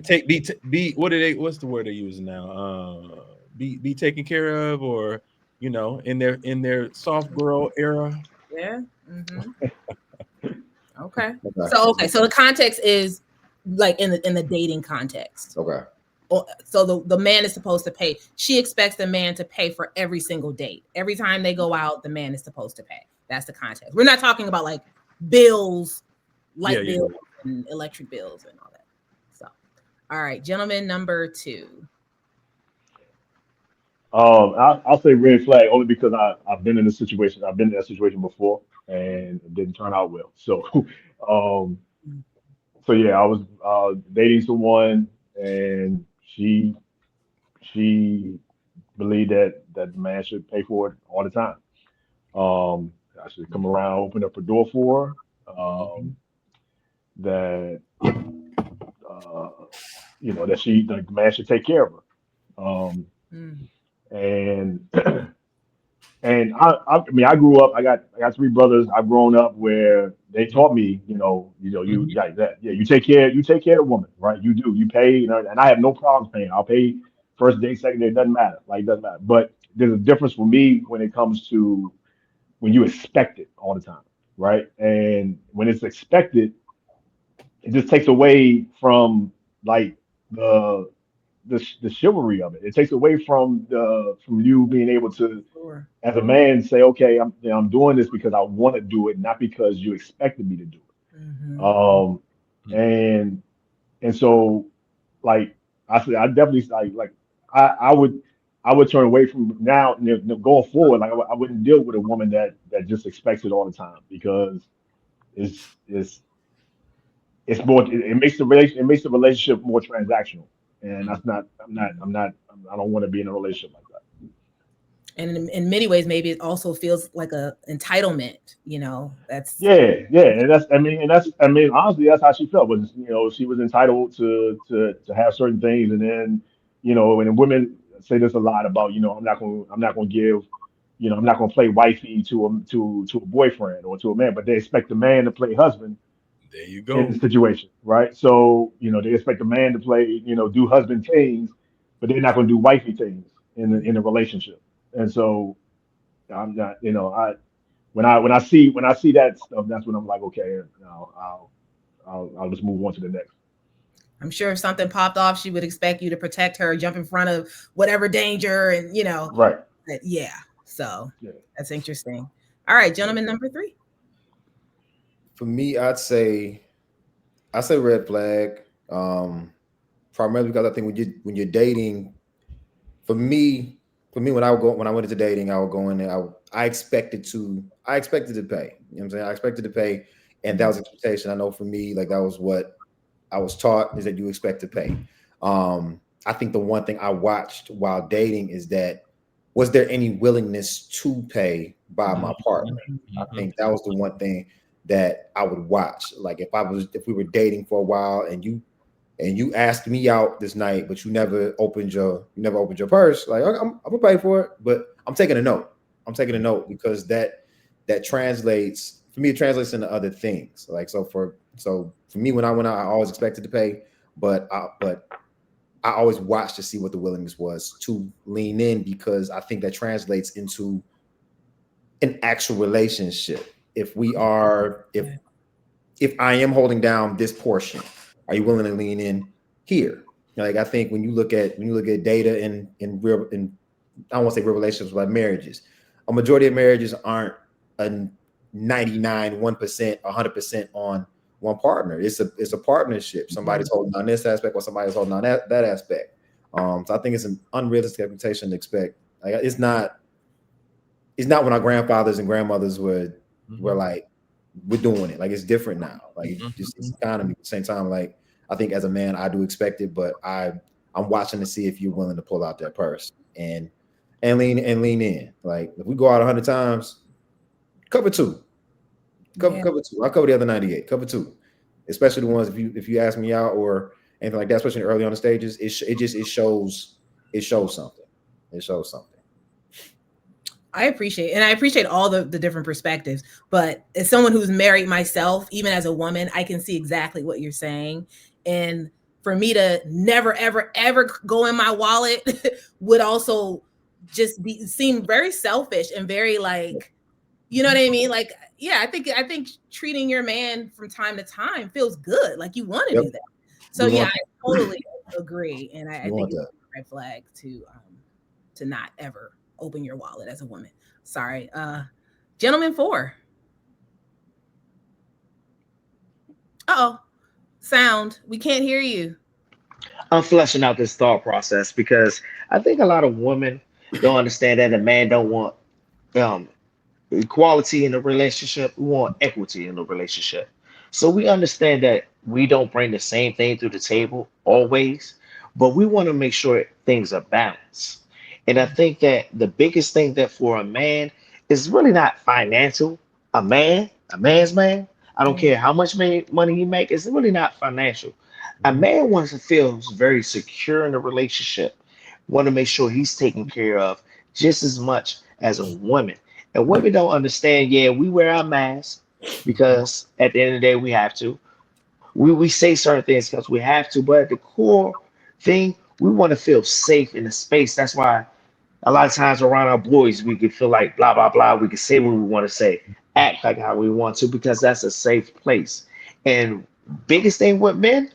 Take be what's the word they're using now? Be taken care of, or in their soft girl era. Yeah. Okay. So the context is like in the dating context. Okay. So the man is supposed to pay. She expects the man to pay for every single date. Every time they go out, the man is supposed to pay. That's the context. We're not talking about like bills, light bills, and electric bills and all that. So, all right, gentleman number 2. I'll say red flag only because I've been in this situation. I've been in that situation before and it didn't turn out well. So, um, so yeah, I was dating someone and she believed that the man should pay for it all the time. I should come around, open up a door for her. That uh, that the man should take care of her. And and I mean, I grew up. I got 3 brothers. I've grown up where they taught me, you like that. Yeah, you take care of the woman, right? You do. You pay, and I have no problems paying. I'll pay first day, second day. It doesn't matter. Like it doesn't matter. But there's a difference for me when it comes to when you expect it all the time, right? And when it's expected, it just takes away from like the the chivalry of it. It takes away from you being able to, Sure. as a man, say, okay, I'm doing this because I want to do it, not because you expected me to do it. And so like I said, I definitely like I would. I would turn away from now, going forward. Like I wouldn't deal with a woman that just expects it all the time, because it's it's it's more, it makes the relationship more transactional, and Mhm. that's not, I don't want to be in a relationship like that. And in many ways, maybe it also feels like a entitlement. You know, that's Yeah, and I mean, honestly, that's how she felt. Was, she was entitled to have certain things, and then, and women say this a lot about, I'm not going to give, I'm not going to play wifey to a boyfriend or to a man, but they expect the man to play husband There you in go. the situation, right? So, they expect the man to play, do husband things, but they're not going to do wifey things in a relationship. And so I'm not, when I see that stuff, that's when I'm like, okay, I'll just move on to the next. I'm sure if something popped off, she would expect you to protect her, jump in front of whatever danger, and Right. yeah. So Yeah. that's interesting. All right, Yeah. gentleman number three. For me, I say red flag. Primarily because I think when you're dating, for me, when I went into dating, I would go in there. I expected to pay. You know what I'm saying? I expected to pay, and that was expectation. I know for me, like that was what I was taught, is that you expect to pay. I think the one thing I watched while dating is that, was there any willingness to pay by my partner? I Mhm. think that was the one thing that I would watch. Like if we were dating for a while, and you asked me out this night, but you never opened your purse. Like, "Okay, I'm gonna pay for it, but I'm taking a note. I'm taking a note because that translates for me. It translates into other things. Like so for me, when I went out, I always expected to pay, but I always watched to see what the willingness was to lean in, because I think that translates into an actual relationship. If we are if I am holding down this portion, are you willing to lean in here? Like, I think when you look at data in I don't want to say real relationships, but marriages, a majority of marriages aren't a 99, 1%, 100% on one partner. It's a partnership. Somebody's holding on this aspect, or somebody's holding on that aspect. So I think it's an unrealistic expectation to expect. Like, it's not when our grandfathers and grandmothers were Mhm. like, we're doing it. Like, it's different now. Like, it's just Mhm. this economy. At the same time, like, I think as a man, I do expect it, but I'm watching to see if you're willing to pull out that purse and lean in. Like, if we go out 100 times, cover two, cover Yeah. cover two. I cover the other 98. Cover two, especially the ones if you ask me out or anything like that, especially early on the stages. It shows something. It shows something. I appreciate all the different perspectives. But as someone who's married myself, even as a woman, I can see exactly what you're saying. And for me to never, ever, ever go in my wallet would also just be seem very selfish and very like, you know what I mean? Like, yeah, I think treating your man from time to time feels good. Like you want to Yep, do that. So we yeah, want I totally agree. And I we think want it's that. a red flag to not ever open your wallet as a woman. Sorry. Gentleman four. Uh-oh. Sound. We can't hear you. I'm fleshing out this thought process because I think a lot of women don't understand that a man don't want um, equality in the relationship. We want equity in the relationship. So we understand that we don't bring the same thing to the table always, but we want to make sure things are balanced. And I think that the biggest thing that for a man is really not financial. A man's man, I don't Yeah. care how much money he make, it's really not financial. A Mhm. man wants to feel very secure in a relationship, want to make sure he's taken care of just as much as a woman. And women don't understand, yeah, we wear our masks because at the end of the day, we have to. We say certain things because we have to, but at the core thing, we want to feel safe in the space. That's why a lot of times around our boys, we can feel like blah, blah, blah. We can say what we want to say, act like how we want to, because that's a safe place. And biggest thing with men,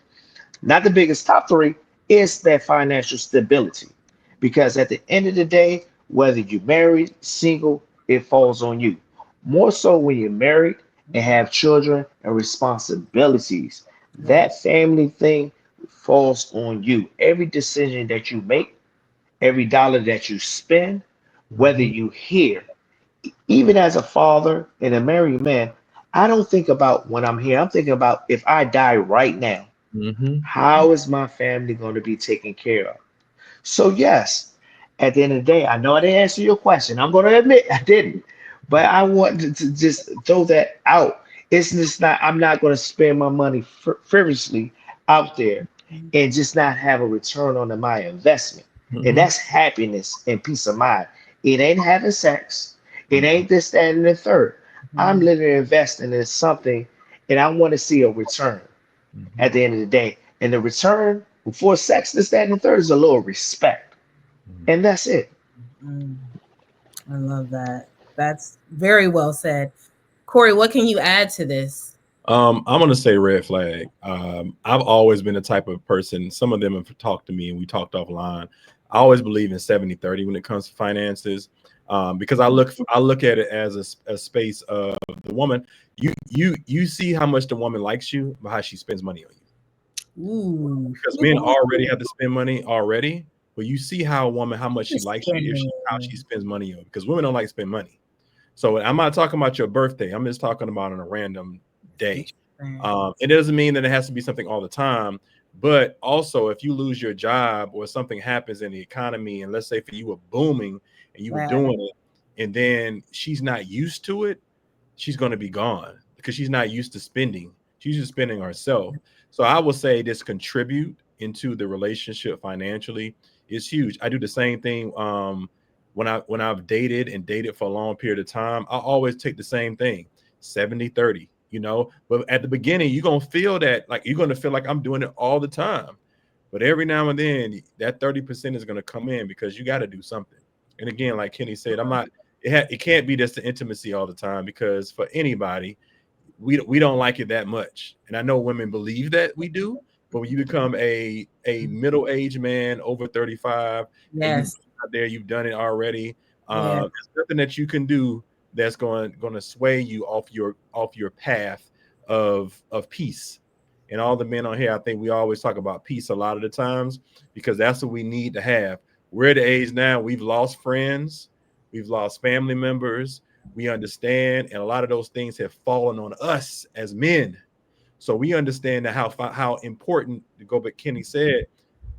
not the biggest, top three, is that financial stability. Because at the end of the day, whether you're married, single, it falls on you. More so when you're married and have children and responsibilities. Yeah. That family thing falls on you. Every decision that you make every dollar that you spend, whether Mm-hmm. you hear, even as a father and a married man, I don't think about when I'm here. I'm thinking about if I die right now, Mm-hmm. how is my family going to be taken care of? So, yes, at the end of the day, I know I didn't answer your question. I'm going to admit I didn't, but I wanted to just throw that out. It's just not, I'm not going to spend my money frivolously out there and just not have a return on my investment. And Mm-hmm. that's happiness and peace of mind. It ain't having sex. It ain't this, that, and the third. I'm Mhm. literally investing in something and I want to see a return Mm-hmm. at the end of the day. And the return before sex, this, that, and the third is a little respect. And that's it. Mm, I love that. That's very well said. Corey, what can you add to this? I'm gonna say red flag. I've always been the type of person. Some of them have talked to me, and we talked offline. I always believe in 70-30 when it comes to finances, because I look at it as a space of the woman. You see how much the woman likes you by how she spends money on you. Ooh. Because men already have to spend money already, but you see how a woman how much she Just likes you if spending. how she spends money on you. Because women don't like to spend money. So I'm not talking about your birthday. I'm just talking about on a random day. Interesting. It doesn't mean that it has to be something all the time, but also if you lose your job or something happens in the economy, and let's say for you were booming and you were Right. doing it, and then she's not used to it, she's going to be gone because she's not used to spending. She's just spending herself. So I will say this contribute into the relationship financially is huge. I do the same thing when I've dated for a long period of time. I always take the same thing, 70-30. But at the beginning you're going to feel that like you're going to feel like I'm doing it all the time. But every now and then that 30% is going to come in because you got to do something. And again, like Kenny said, I'm not it can't be just the intimacy all the time because for anybody, we don't like it that much. And I know women believe that we do, but when you become a middle-aged man over 35 and you've Yes. been out there, you've done it already. Yeah. There's nothing that you can do that's going to sway you off your path of peace. And all the men on here, I think we always talk about peace a lot of the times because that's what we need to have. We're at the age now we've lost friends, we've lost family members, we understand, and a lot of those things have fallen on us as men. So we understand that how important, to go back, Kenny said,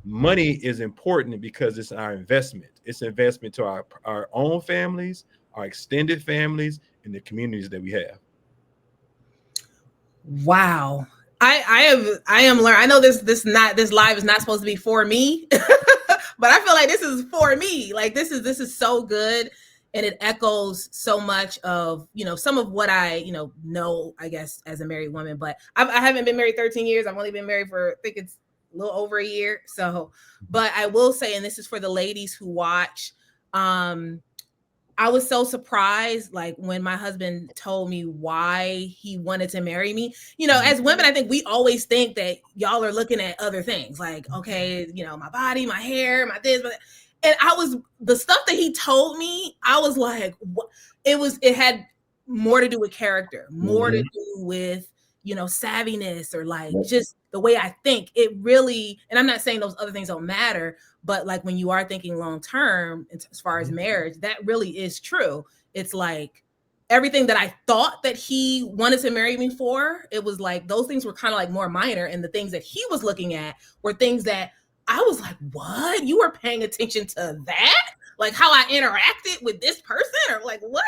money is important because it's our investment. It's investment to our own families, our extended families, and the communities that we have. Wow. I am learning. I know this live is not supposed to be for me, but I feel like this is for me. Like this is so good, and it echoes so much of some of what I know, I guess, as a married woman. But I haven't been married 13 years. I've only been married for, I think it's a little over a year. So, but I will say, and this is for the ladies who watch. I was so surprised, like when my husband told me why he wanted to marry me. As women, I think we always think that y'all are looking at other things, like, okay, my body, my hair, my this, but and the stuff that he told me, I was like, what? It had more to do with character, more to Mhm. do with savviness, or like Yep. just the way I think. It really, and I'm not saying those other things don't matter, but like when you are thinking long term as far as marriage, that really is true. It's like everything that I thought that he wanted to marry me for, it was like those things were kind of like more minor, and the things that he was looking at were things that I was like, what? You were paying attention to that? Like how I interacted with this person, or like what?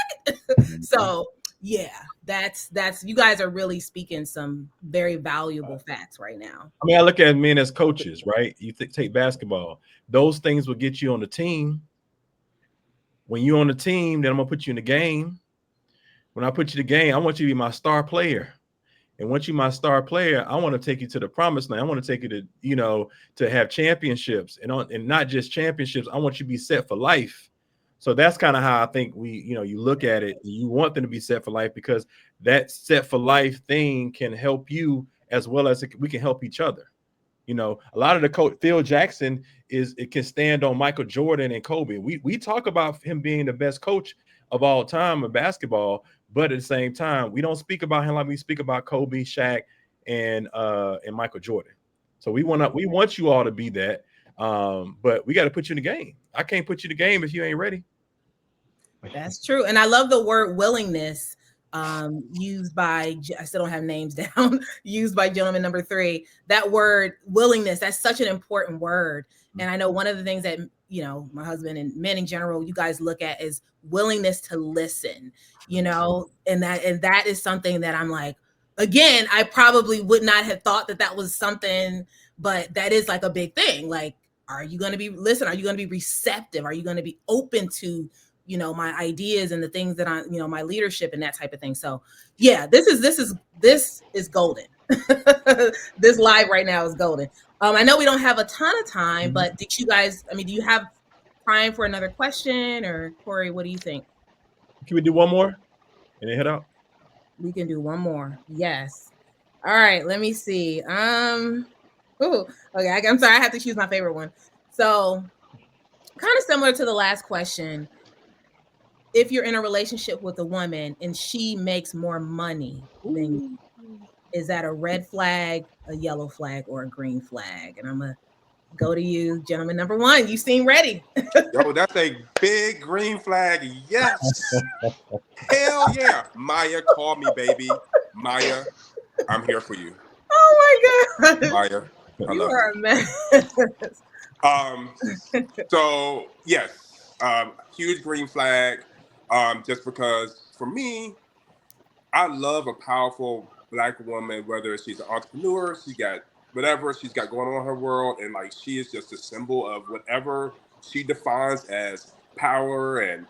So yeah, that's you guys are really speaking some very valuable facts right now. I mean, I look at men as coaches, right? You take basketball; those things will get you on the team. When you're on the team, then I'm gonna put you in the game. When I put you in the game, I want you to be my star player. And once you're my star player, I want to take you to the promised land. I want to take you to have championships, and not just championships. I want you to be set for life. So that's kind of how I think you look at it. You want them to be set for life because that set for life thing can help you as well as we can help each other. A lot of the coach Phil Jackson it can stand on Michael Jordan and Kobe. We talk about him being the best coach of all time in basketball, but at the same time, we don't speak about him like we speak about Kobe, Shaq, and Michael Jordan. So we want you all to be that. But we got to put you in the game. I can't put you in the game if you ain't ready. That's true. And I love the word willingness used by, I still don't have names down, used by gentleman number 3. That word willingness, that's such an important word. And I know one of the things that, my husband and men in general, you guys look at is willingness to listen, and that is something that I'm like, again, I probably would not have thought that that was something, but that is like a big thing. Like, are you going to be listen? Are you going to be receptive? Are you going to be open to my ideas and the things that my leadership and that type of thing. So yeah, this is golden. This live right now is golden. I know we don't have a ton of time, but do you have time for another question, or Corey, what do you think? Can we do one more and then head out? We can do one more. Yes. All right, let me see. Ooh, okay, I'm sorry, I have to choose my favorite one. So kind of similar to the last question, if you're in a relationship with a woman and she makes more money than you, is that a red flag, a yellow flag, or a green flag? And I'm gonna go to you, gentleman number 1. You seem ready. Yo, that's a big green flag. Yes. Hell yeah. Maya, call me, baby. Maya, I'm here for you. Oh my god, Maya, I you love are you. a mess. Um, so yes, huge green flag. Just because for me, I love a powerful black woman, whether she's an entrepreneur, she got whatever she's got going on in her world, and like she is just a symbol of whatever she defines as power and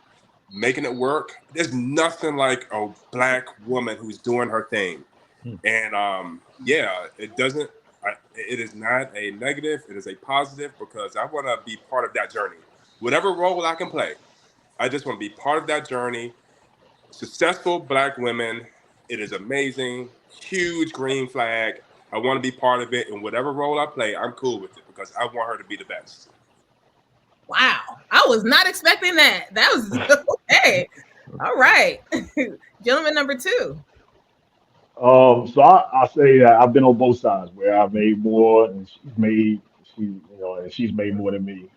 making it work. There's nothing like a black woman who's doing her thing. And yeah, it doesn't. It is not a negative. It is a positive because I want to be part of that journey. Whatever role I can play, I just want to be part of that journey. Successful black women, it is amazing. Huge green flag. I want to be part of it, and whatever role I play, I'm cool with it because I want her to be the best. Wow, I was not expecting that. That was okay. All right, gentleman number 2. So I say that I've been on both sides where I've made more and and she's made more than me.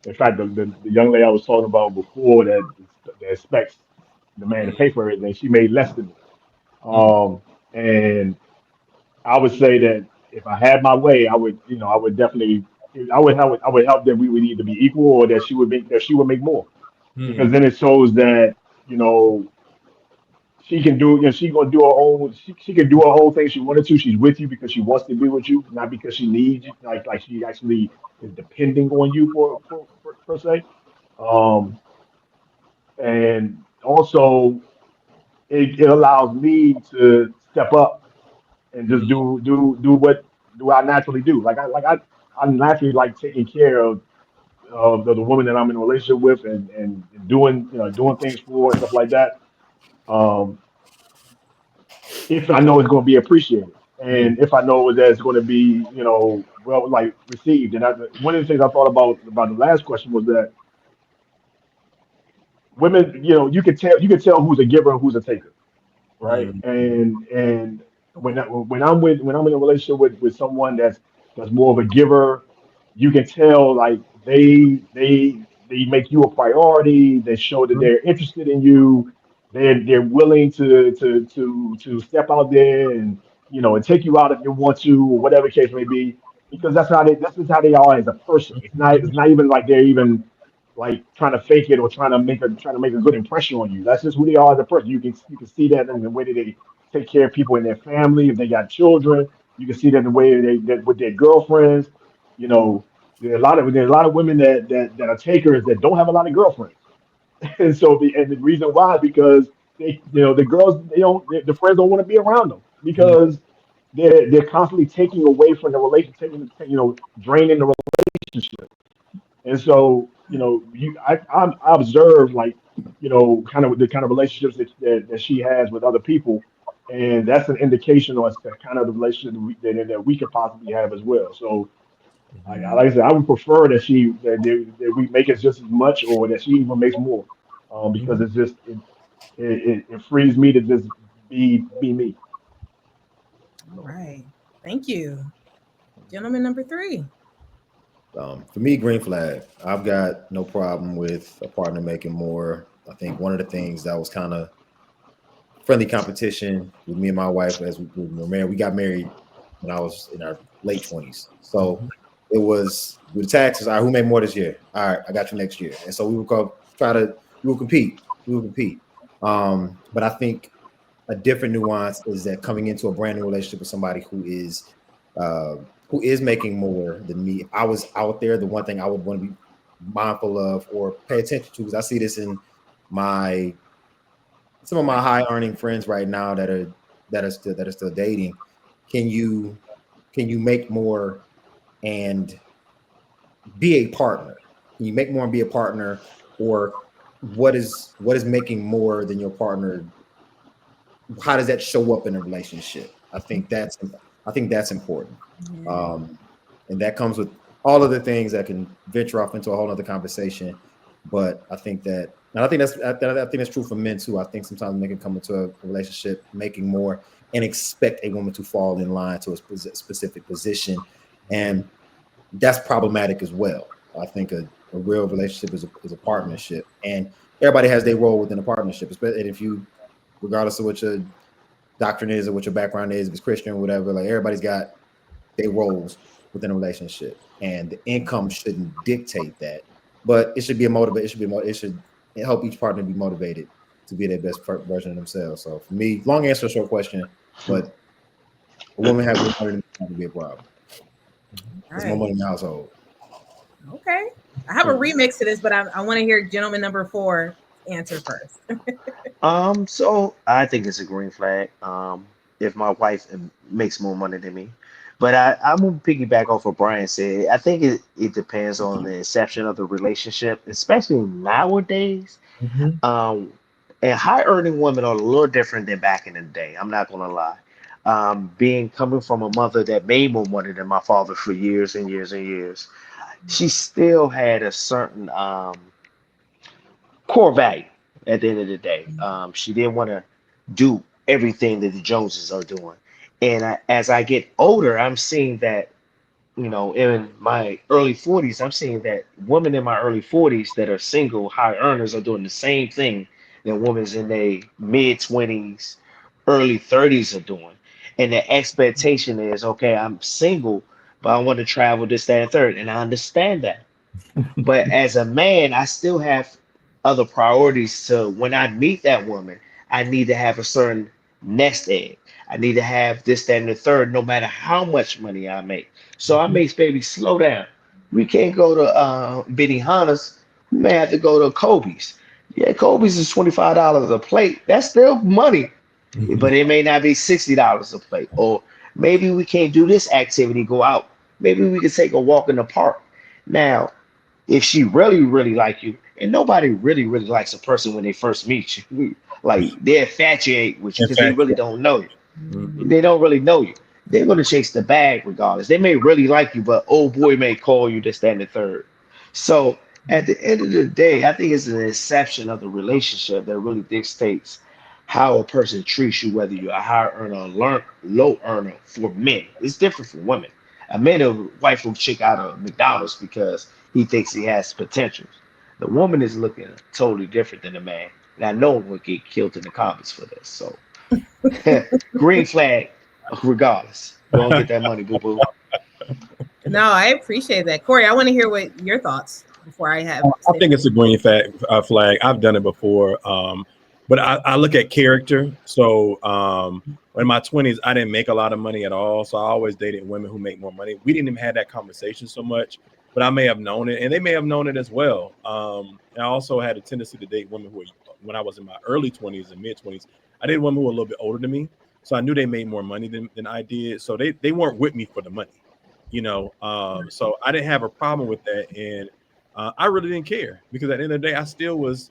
In fact, the young lady I was talking about before that expects the man to Mm-hmm. pay for everything, she made less than me. Mm. And I would say that if I had my way, I would definitely, I would help that we would either be equal or that she would make more because Mm. then it shows that you know she can do, she gonna do her own, she can do her whole thing she wanted to. She's with you because she wants to be with you, not because she needs you, like she actually is depending on you for per se. Um, and also it allows me to step up and just do what I naturally do. I naturally like taking care of the woman that I'm in a relationship with and doing doing things for and stuff like that. Um, if I know it's going to be appreciated Mm. and if I know that it's going to be well like received. And one of the things I thought about the last question was that women, you can tell who's a giver and who's a taker, right? Mm. And when I'm in a relationship with someone that's more of a giver, you can tell like they make you a priority. They show that they're interested in you. They're willing to step out there and and take you out if you want to or whatever case may be because that's just how they are as a person. It's not even like they're even like trying to fake it or trying to make a good impression on you. That's just who they are as a person. You can see that in the way that they take care of people in their family. If they got children, you can see that in the way that with their girlfriends. You know, there's a lot of women that are takers that don't have a lot of girlfriends, and the reason why is because the girls the friends don't want to be around them Mm. because they're constantly taking away from the relationship, draining the relationship. And so, I observe like, kind of the kind of relationships that she has with other people, and that's an indication of the kind of the relationship that we could possibly have as well. So, like I said, I would prefer that we make it just as much, or that she even makes more, because Mhm. it's just it frees me to just be me. All right, thank you, gentleman number 3. For me, green flag. I've got no problem with a partner making more. I think one of the things that was kind of friendly competition with me and my wife as we were married. We got married when I was in our late 20s. So Mhm. it was with the taxes. All right, who made more this year? All right, I got you next year. And so we would go try to we will compete. We will compete. But I think a different nuance is that coming into a brand new relationship with somebody uh, who is making more than me. If I was out there, the one thing I would want to be mindful of or pay attention to, because I see this in my some of my high earning friends right now that are still dating. Can you can you make more and be a partner? Can you make more and be a partner, or what is making more than your partner? How does that show up in a relationship? I think that's important. Yeah. Um, and that comes with all of the things that can venture off into a whole other conversation. But I think that, and I think that's true for men too. I think sometimes men can come into a relationship making more and expect a woman to fall in line to a specific position, and that's problematic as well. I think a real relationship is a partnership, and everybody has their role within a partnership. And if you, regardless of what your doctrine is or what your background is, if it's Christian or whatever, like everybody's got their roles within a relationship, and the income shouldn't dictate that, but it should be a motivate. It should be it should help each partner be motivated to be their best version of themselves. So for me, long answer, short question, but a woman having more money than me is not gonna be a problem. All There's more right. money in the household. Okay. I have a remix to this, but I want to hear gentleman number four answer first. So I think it's a green flag. If my wife makes more money than me, but I'm gonna piggyback off what Brian said. I think it depends on the inception of the relationship, especially nowadays. Mhm. Um, and high earning women are a little different than back in the day. I'm not gonna lie. Being coming from a mother that made more money than my father for years and years and years, she still had a certain core value at the end of the day. She didn't want to do everything that the Joneses are doing. And as I get older, I'm seeing that, in my early 40s, I'm seeing that women in my early 40s that are single, high earners are doing the same thing that women in their mid 20s, early 30s are doing. And the expectation is, okay, I'm single, but I want to travel this, that, and third. And I understand that. But as a man, I still have other priorities. So when I meet that woman, I need to have a certain nest egg. I need to have this, that, and the third, no matter how much money I make. So I makes baby slow down. We can't go to Benihana's. We may have to go to Kobe's. Yeah, Kobe's is $25 a plate. That's still money, but it may not be $60 a plate. Or maybe we can't do this activity, go out. Maybe we could take a walk in the park. Now, if she really, really like you, and nobody really, really likes a person when they first meet you. Like they infatuate with you In because they fact, really don't know you. mhm. They don't really know you. They're gonna chase the bag regardless. They may really like you, but old boy may call you this, that, and the third. So at the end of the day, I think it's an inception of the relationship that really dictates how a person treats you, whether you're a high earner or low earner. For men, it's different for women. A man will wife will chick out of McDonald's because he thinks he has potential. The woman is looking totally different than the man. And I know one would get killed in the comments for this. So green flag, regardless. Go and get that money, boo boo. No, I appreciate that. Corey, I want to hear what your thoughts before I have I say think my it's a green flag. I've done it before, but I look at character. So in my 20s, I didn't make a lot of money at all. So I always dated women who make more money. We didn't even have that conversation so much, but I may have known it, and they may have known it as well. And I also had a tendency to date women who, were, when I was in my early 20s and mid 20s, I dated women who were a little bit older than me. So I knew they made more money than I did. So they weren't with me for the money, you know. So I didn't have a problem with that, and I really didn't care because at the end of the day, I still was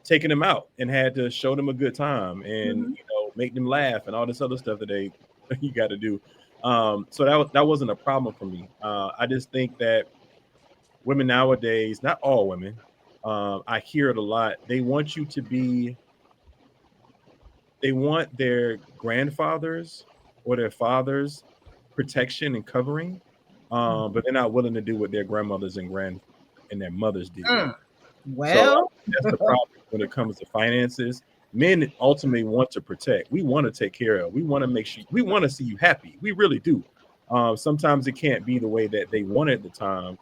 taking them out and had to show them a good time and Mhm. make them laugh and all this other stuff that they you got to do. So that wasn't a problem for me. I just think that women nowadays, not all women, I hear it a lot. They want their grandfathers or their fathers protection and covering, but they're not willing to do what their grandmothers and their mothers did. So Well, that's the problem when it comes to finances. Men ultimately want to protect. We want to take care of. We want to make sure. We want to see you happy. We really do. Sometimes it can't be the way that they want it at the time,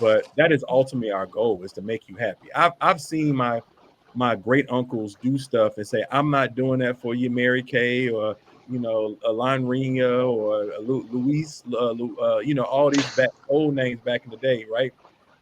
but that is ultimately our goal: is to make you happy. I've seen my great uncles do stuff and say, "I'm not doing that for you, Mary Kay, or Alon Renia, or Luis, all these old names back in the day, right?"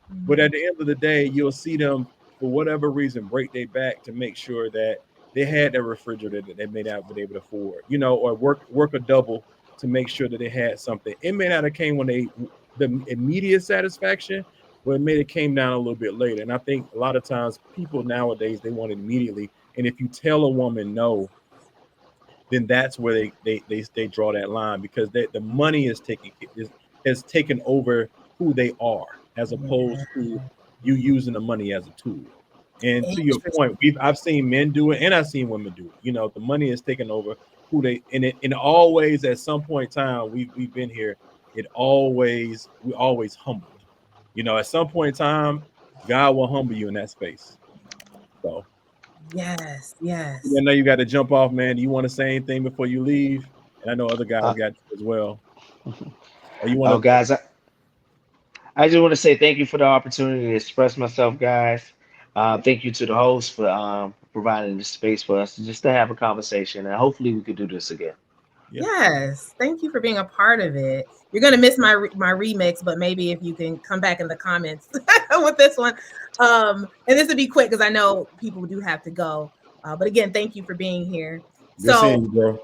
But at the end of the day, you'll see them for whatever reason break their back to make sure that they had that refrigerator that they may not have been able to afford, or work a double to make sure that they had something. It may not have came when the immediate satisfaction, but it may have came down a little bit later. And I think a lot of times people nowadays they want it immediately. And if you tell a woman no, then that's where they draw that line, because the money has taken over who they are, as opposed to you using the money as a tool. And to your point, I've seen men do it and I've seen women do it. The money has taken over who they, and always at some point in time we've been here. We always humbled. At some point in time, God will humble you in that space. So yes, I know you got to jump off, man. Do you want to say anything before you leave? And I know other guys got to as well. Or you Oh, want to? guys, I just want to say thank you for the opportunity to express myself, guys. Thank you to the host for providing the space for us just to have a conversation, and hopefully we could do this again. Yeah. Yes, thank you for being a part of it. You're gonna miss my remix, but maybe if you can come back in the comments with this one. And this will be quick because I know people do have to go. But again, thank you for being here. Good seeing So you, bro.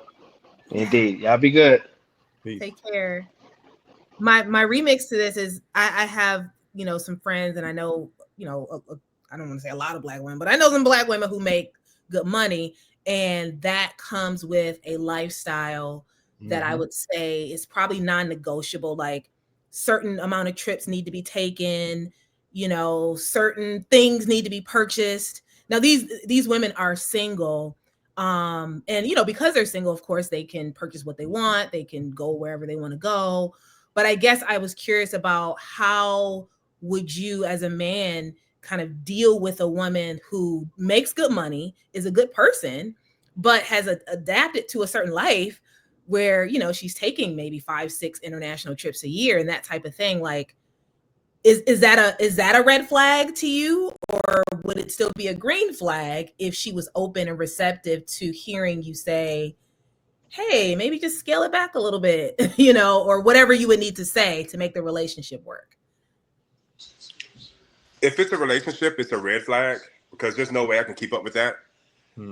Indeed, y'all be good. Peace. take care. My remix to this is I have some friends, and I know I don't want to say a lot of black women, but I know some black women who make good money, and that comes with a lifestyle that I would say is probably non-negotiable. Like certain amount of trips need to be taken, certain things need to be purchased. Now these women are single, and because they're single, of course they can purchase what they want, they can go wherever they want to go. But I guess I was curious about how would you as a man kind of deal with a woman who makes good money, is a good person, but has adapted to a certain life where she's taking maybe 5-6 international trips a year and that type of thing. Like is that a red flag to you, or would it still be a green flag if she was open and receptive to hearing you say, hey, maybe just scale it back a little bit, or whatever you would need to say to make the relationship work? If it's a relationship, it's a red flag because there's no way I can keep up with that.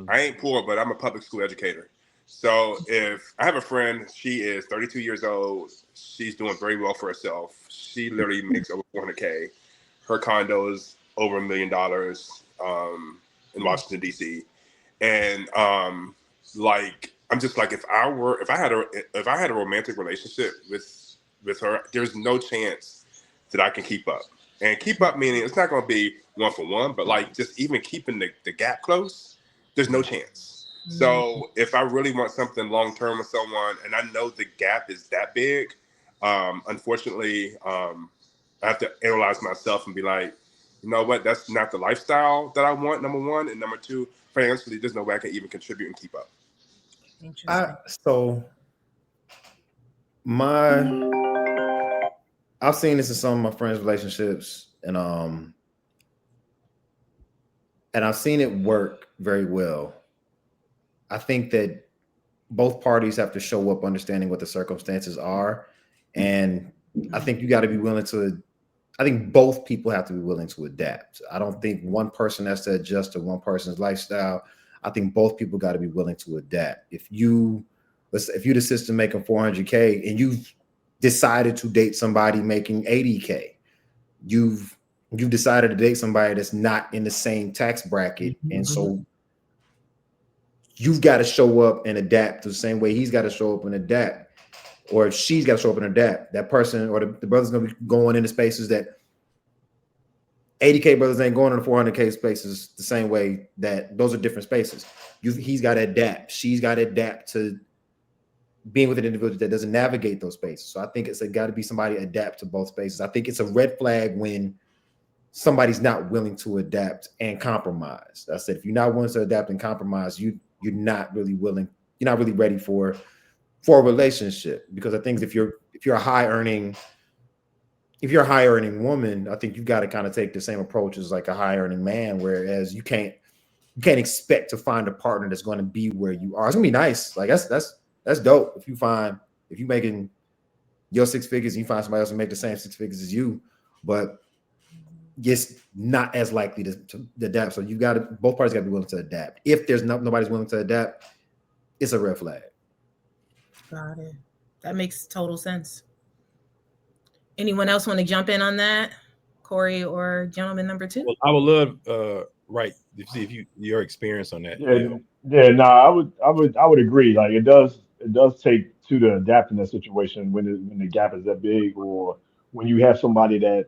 I ain't poor, but I'm a public school educator. So if I have a friend, she is 32 years old. She's doing very well for herself. She literally makes over 400K. Her condo is over $1 million in Washington, D.C. And like I'm just like if I had a romantic relationship with her, there's no chance that I can keep up. And keep up meaning it's not going to be one for one, but like just even keeping the gap close, there's no chance. So if I really want something long term with someone, and I know the gap is that big, unfortunately, I have to analyze myself and be like, you know what, that's not the lifestyle that I want. Number one, and number two, financially, there's no way I can even contribute and keep up. So I've seen this in some of my friends' relationships, and I've seen it work very well. I think that both parties have to show up understanding what the circumstances are, and I think you got to be willing to. I think both people have to be willing to adapt. I don't think one person has to adjust to one person's lifestyle. I think both people got to be willing to adapt. If you're the sister making 400K and you've decided to date somebody making 80K, you've decided to date somebody that's not in the same tax bracket, and so you've got to show up and adapt the same way he's got to show up and adapt. Or if she's got to show up and adapt, that person or the brother's going to be going into spaces that 80K brothers ain't going into 400K spaces the same way. That those are different spaces. He's got to adapt. She's got to adapt to being with an individual that doesn't navigate those spaces. So I think it's got to be somebody adapt to both spaces. I think it's a red flag when somebody's not willing to adapt and compromise. I said, if you're not willing to adapt and compromise, you're not really willing, you're not really ready for a relationship. Because I think if you're a high earning woman, I think you've got to kind of take the same approach as like a high earning man, whereas you can't expect to find a partner that's going to be where you are. It's gonna be nice. Like that's dope. If you making your 6 figures and you find somebody else who make the same 6 figures as you, but it's not as likely to adapt. So both parties got to be willing to adapt. If there's nobody's willing to adapt, it's a red flag. Got it. That makes total sense. Anyone else want to jump in on that? Corey or gentleman number 2? Well, I would love right to see if your experience on that. Yeah, no, I would agree. Like it does take two to adapt in that situation when the gap is that big, or when you have somebody that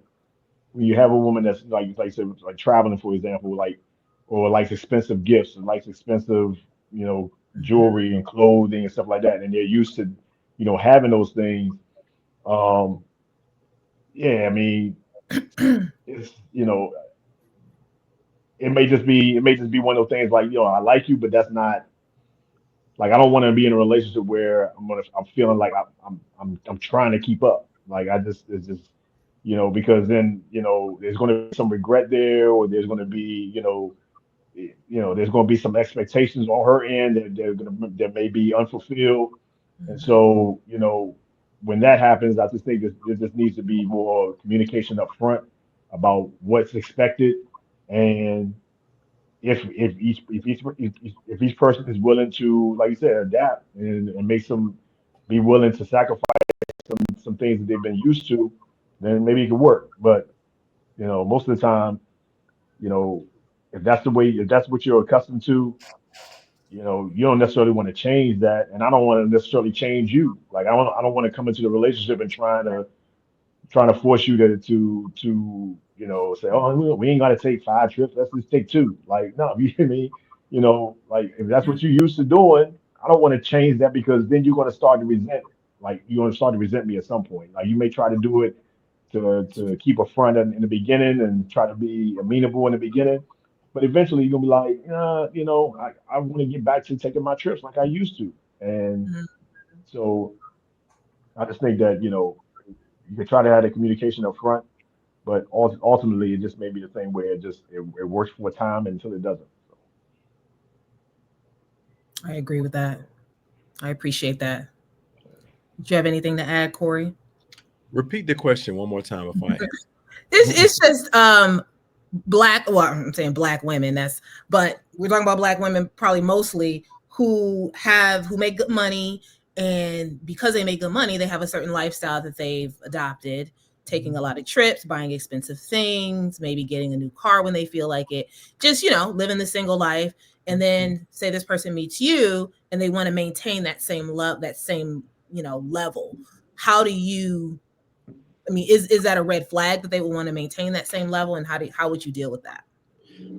when you have a woman that's like I said, like traveling, for example, like or likes expensive gifts and likes expensive, you know, jewelry and clothing and stuff like that, and they're used to, you know, having those things. Um, yeah, I mean, it's, you know, it may just be one of those things like, you know, I like you, but that's not like I don't want to be in a relationship where I'm feeling like I'm trying to keep up. Like it's just, you know, because then, you know, there's going to be some regret there, or there's going to be, there's going to be some expectations on her end that may be unfulfilled. And so, you know, when that happens, I just think there just needs to be more communication up front about what's expected, and if each person is willing to, like you said, adapt and make some be willing to sacrifice some things that they've been used to, then maybe it could work. But you know, most of the time, you know, if that's what you're accustomed to, you know, you don't necessarily want to change that, and I don't want to necessarily change you. Like I don't want to come into the relationship and trying to force you to you know, say, oh, we ain't got to take 5 trips, let's just take two. Like, no, you hear me? You know, like if that's what you're used to doing, I don't want to change that, because then you're going to start to resent, like you're going to start to resent me at some point. Like you may try to do it to keep a front in the beginning and try to be amenable in the beginning, but eventually you're gonna be like, you know, I want to get back to taking my trips like I used to. And so I just think that, you know, you can try to have the communication up front, but ultimately it just may be the thing where it works for a time until it doesn't. So. I agree with that. I appreciate that. Do you have anything to add, Corey? Repeat the question one more time if I answer. It's just black, well, I'm saying black women, but we're talking about black women probably mostly who make good money, and because they make good money, they have a certain lifestyle that they've adopted, taking a lot of trips, buying expensive things, maybe getting a new car when they feel like it, just, you know, living the single life. And then say this person meets you and they want to maintain that same love, that same, you know, level. How do you, I mean, is that a red flag that they would want to maintain that same level, and how would you deal with that?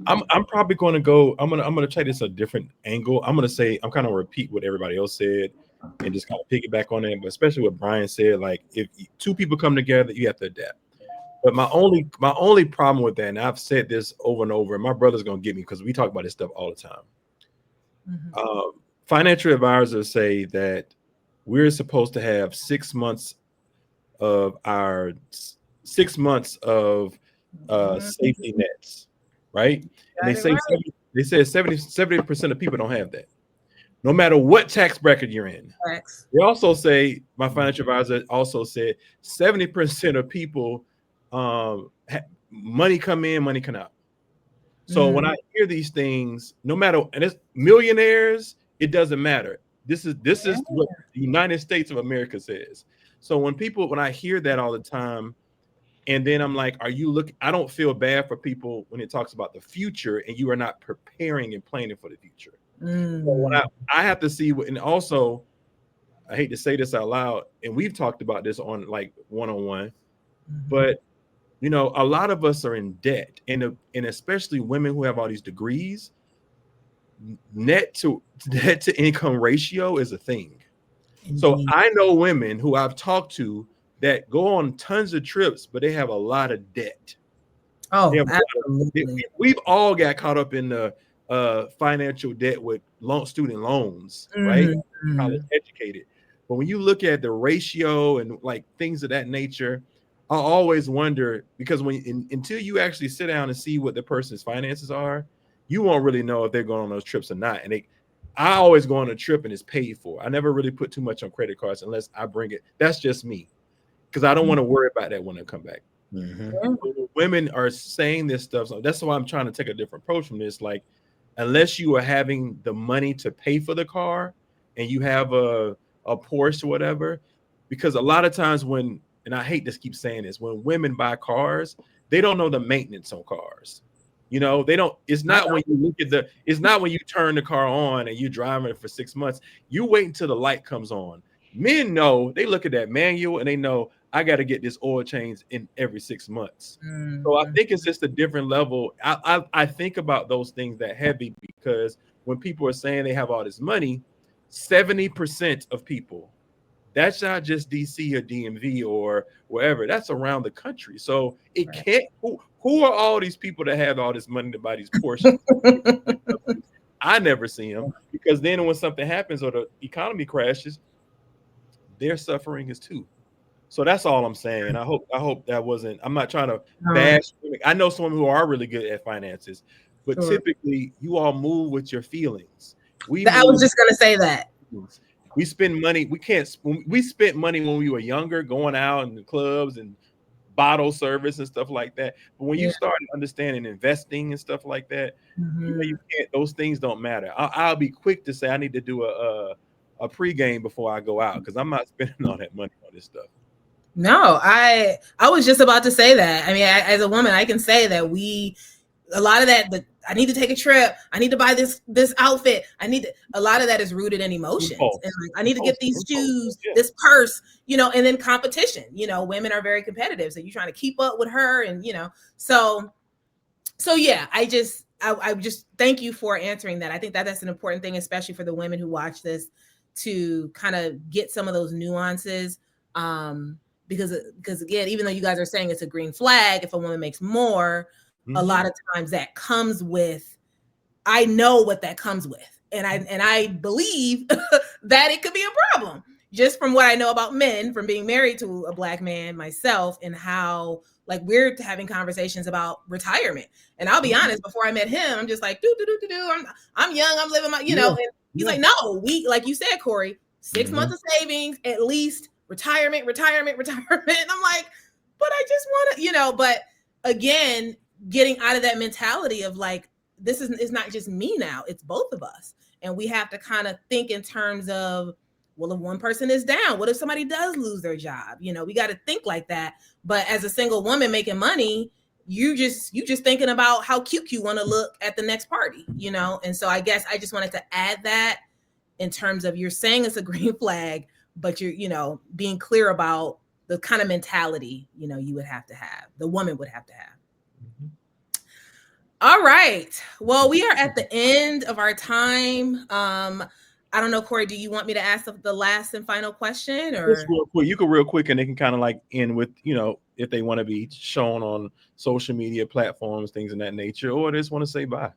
I'm probably going to go. I'm gonna try this a different angle. I'm gonna say I'm kind of repeat what everybody else said, and just kind of piggyback on it. But especially what Brian said, like if two people come together, you have to adapt. But my only problem with that, and I've said this over and over, and my brother's gonna get me because we talk about this stuff all the time. Financial advisors say that we're supposed to have 6 months of our 6 months of safety nets, right? And they say Right. they say 70% of people don't have that, no matter what tax bracket you're in. Facts. They also say, my financial advisor also said 70% of people money come in, money come out. So when I hear these things, no matter, and it's millionaires, it doesn't matter. This is what the United States of America says. So when I hear that all the time, and then I'm like, I don't feel bad for people when it talks about the future and you are not preparing and planning for the future. So when I have to see, and also, I hate to say this out loud, and we've talked about this on like one-on-one, but you know, a lot of us are in debt, and especially women who have all these degrees, net to income ratio is a thing. So Indeed. I know women who I've talked to that go on tons of trips, but they have a lot of debt. They Oh, have a lot of, absolutely. we've all got caught up in the financial debt with student loans, right? College Mhm. educated. But when you look at the ratio and like things of that nature, I always wonder because until you actually sit down and see what the person's finances are, you won't really know if they're going on those trips or not. And I always go on a trip and it's paid for. I never really put too much on credit cards unless I bring it. That's just me because I don't want to worry about that when I come back. Mm-hmm. Women are saying this stuff, so that's why I'm trying to take a different approach from this. Like, unless you are having the money to pay for the car and you have a Porsche or whatever, because a lot of times and I hate to keep saying this, when women buy cars, they don't know the maintenance on cars. They don't. It's I not when you look at it's not when you turn the car on and you're driving it for 6 months. You wait until the light comes on. Men know, they look at that manual and they know I got to get this oil change in every 6 months. So I Mhm. think it's just a different level. I think about those things that heavy because when people are saying they have all this money, 70% of people, that's not just DC or DMV or wherever, that's around the country. So it Right. can't, who are all these people that have all this money to buy these Porsches? I never see them because then when something happens or the economy crashes, their suffering is too. So that's all I'm saying. I hope that wasn't. I'm not trying to Um, bash women. I know some who are really good at finances, but sure. typically you all move with your feelings. We I was move. just gonna say that. We spend money. We can't. We spent money when we were younger, going out in the clubs and bottle service and stuff like that. But when you Yeah. start understanding investing and stuff like that, you Mhm. can't. Those things don't matter. I'll be quick to say I need to do a pregame before I go out because I'm not spending all that money on this stuff. No, I was just about to say that. I mean, as a woman, I can say that a lot of that. But I need to take a trip. I need to buy this outfit. A lot of that is rooted in emotions, and Impulse, like I need to get these impulse. shoes, Yeah. this purse, and then competition. Women are very competitive, so you're trying to keep up with her, and so yeah, I just thank you for answering that. I think that that's an important thing, especially for the women who watch this, to kind of get some of those nuances. Because again, even though you guys are saying it's a green flag if a woman makes more, a Mm-hmm. lot of times that comes with, I know what that comes with. And I believe that it could be a problem just from what I know about men, from being married to a black man myself, and how like we're having conversations about retirement. And I'll be honest, before I met him, I'm just like, do. I'm young, I'm living Yeah. and he's like, no, we, like you said, Corey, 6 months of savings, at least retirement. And I'm like, but I just want to, but again, getting out of that mentality of like, this is it's not just me now, it's both of us. And we have to kind of think in terms of, well, if one person is down, what if somebody does lose their job? We got to think like that. But as a single woman making money, you just thinking about how cute you want to look at the next party. And so I guess I just wanted to add that in terms of, you're saying it's a green flag, but you're being clear about the kind of mentality you would have to have, the woman would have to have. Mhm. All right. Well, we are at the end of our time. I don't know, Corey, do you want me to ask the last and final question, Just or? real quick, you can real quick, and they can kind of like end with if they want to be shown on social media platforms, things in that nature, or they just want to say bye.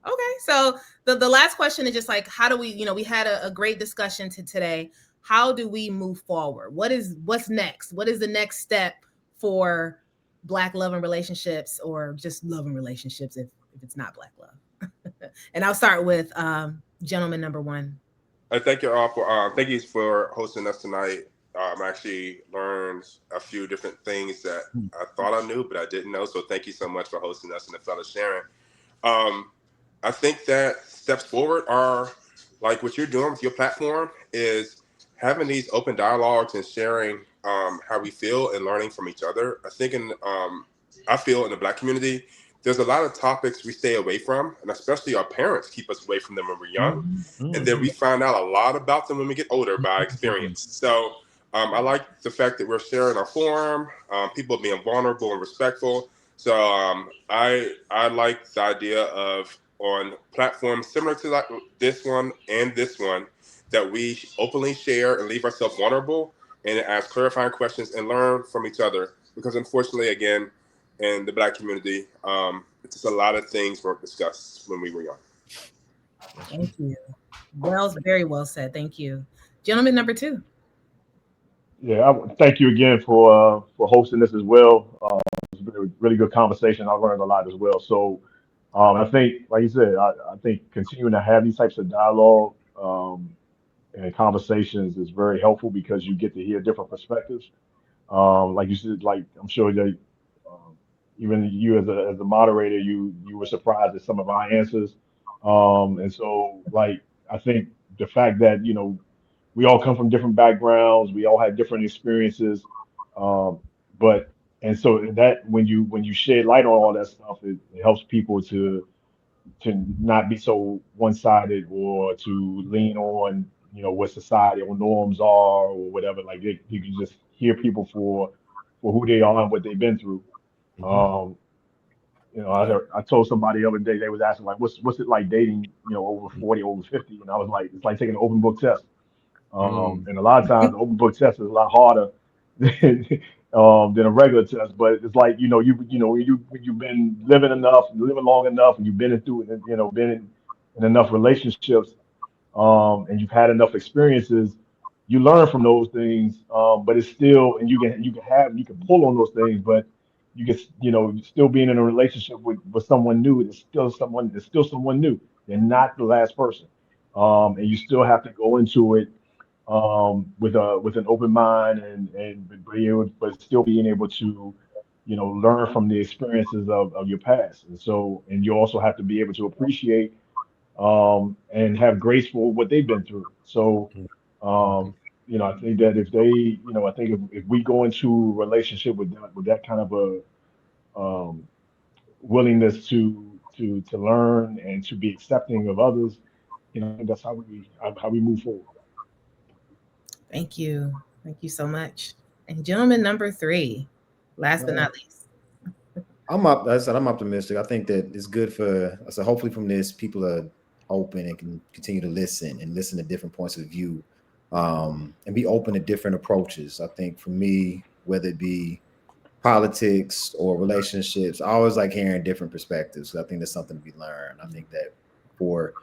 Okay. So the last question is just like, how do we had a great discussion today. How do we move forward? What's next? What is the next step for Black love and relationships, or just love and relationships if it's not Black love? And I'll start with gentleman number one. I thank you all for thank you for hosting us tonight. I actually learned a few different things that I thought I knew, but I didn't know. So thank you so much for hosting us and the fellow sharing. Um, I think that steps forward are like what you're doing with your platform is having these open dialogues and sharing how we feel and learning from each other. I feel in the Black community, there's a lot of topics we stay away from, and especially our parents keep us away from them when we're young, and then we find out a lot about them when we get older by experience. So I like the fact that we're sharing our forum, people being vulnerable and respectful. So I like the idea of on platforms similar to like this one and this one that we openly share and leave ourselves vulnerable and ask clarifying questions and learn from each other. Because unfortunately, again, in the Black community, it's just a lot of things weren't discussed when we were young. Thank you. Well, very well said. Thank you. Gentleman number two. Yeah, thank you again for hosting this as well. It's been a really good conversation. I learned a lot as well. So I think, like you said, I think continuing to have these types of dialogue and conversations is very helpful because you get to hear different perspectives. Like you said, like I'm sure that um, even you as a moderator, you were surprised at some of our answers. And so like I think the fact that we all come from different backgrounds, we all have different experiences, um, but and so that when you shed light on all that stuff, it helps people to not be so one-sided or to lean on what societal norms are or whatever. Like you can just hear people for who they are and what they've been through. Mhm. Um, I told somebody the other day, they was asking like, what's it like dating, over 40, over 50, and I was like, it's like taking an open book test. Mm. And a lot of times the open book test is a lot harder than a regular test. But it's like, when you've been living long enough, and you've been through it, and, been in enough relationships, and you've had enough experiences, you learn from those things. But it's still, and you can pull on those things, but you can, still being in a relationship with someone new, it's still someone new. They're not the last person. And you still have to go into it with an open mind but still being able to learn from the experiences of your past. And you also have to be able to appreciate and have grace for what they've been through. So Mhm. um, I think that I think if we go into a relationship with that kind of a willingness to learn and to be accepting of others, I think that's how we move forward. Thank you. Thank you so much. And gentleman number three, last but Uh, not least. I said I'm optimistic. I think that it's good for. I said hopefully from this, people are open and can continue to listen to different points of view, and be open to different approaches. I think for me, whether it be politics or relationships, I always like hearing different perspectives. I think that's something to be learned. I think that for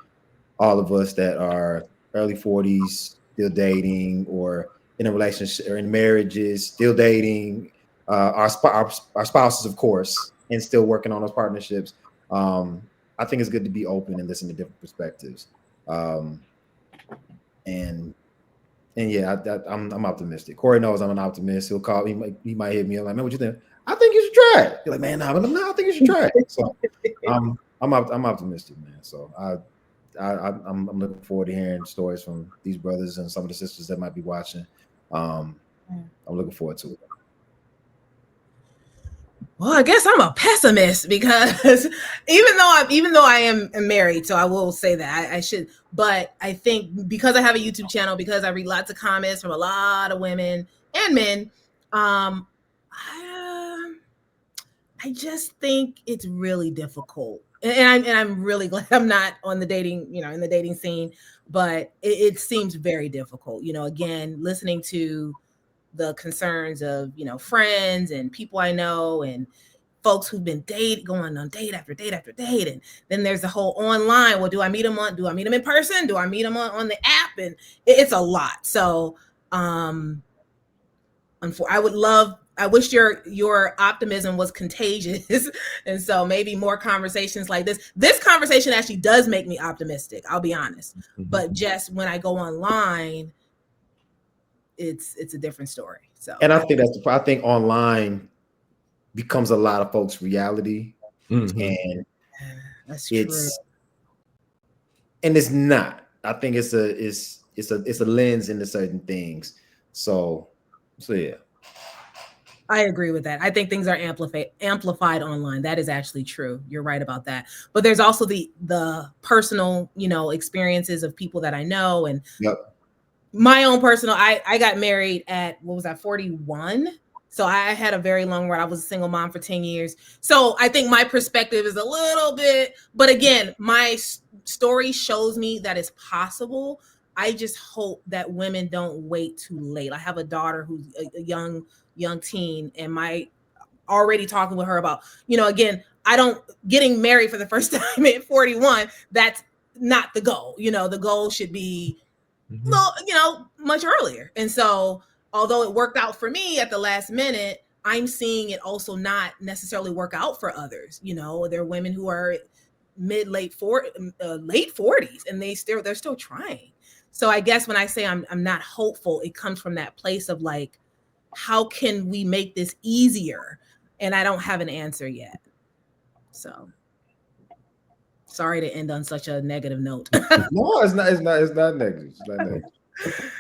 all of us that are early 40s, still dating, or in a relationship or in marriages, still dating, our spouses, of course, and still working on those partnerships. Um, I think it's good to be open and listen to different perspectives. Um, and and yeah, I'm optimistic. Corey knows I'm an optimist. He'll call. He might hit me up like, man, what you think? I think you should try it. You're like, man, no, I think you should try it. So I'm optimistic, man. So I'm looking forward to hearing stories from these brothers and some of the sisters that might be watching. Um, I'm looking forward to it. Well, I guess I'm a pessimist because even though I am married, so I will say that I should. But I think because I have a YouTube channel, because I read lots of comments from a lot of women and men, um, I, I just think it's really difficult, and I'm really glad I'm not on the dating, in the dating scene. But it seems very difficult. Again, listening to the concerns of friends and people I know and folks who've been going on date after date after date, and then there's the whole online. Well, do I meet them in person? Do I meet them on the app? And it's a lot. So I would love. I wish your optimism was contagious, and so maybe more conversations like this. This conversation actually does make me optimistic. I'll be honest, but just when I go online, it's a different story. So And I think I think online becomes a lot of folks' reality, Mhm. and that's true. it's it's not. I think it's a lens into certain things. So yeah. I agree with that. I think things are amplified online. That is actually true. You're right about that. But there's also the personal, experiences of people that I know, and Yep. my own personal. I got married at, what was that, 41. So I had a very long run. I was a single mom for 10 years. So I think my perspective is a little bit, but again, my story shows me that it's possible. I just hope that women don't wait too late. I have a daughter who's a young teen, and my already talking with her about, again, I don't getting married for the first time at 41. That's not the goal. The goal should be, much earlier. And so, although it worked out for me at the last minute, I'm seeing it also not necessarily work out for others. There are women who are late 40s, and they're still trying. So I guess when I say I'm not hopeful, it comes from that place of like, how can we make this easier? And I don't have an answer yet. So sorry to end on such a negative note. No, it's not. It's not. It's not negative. It's not negative.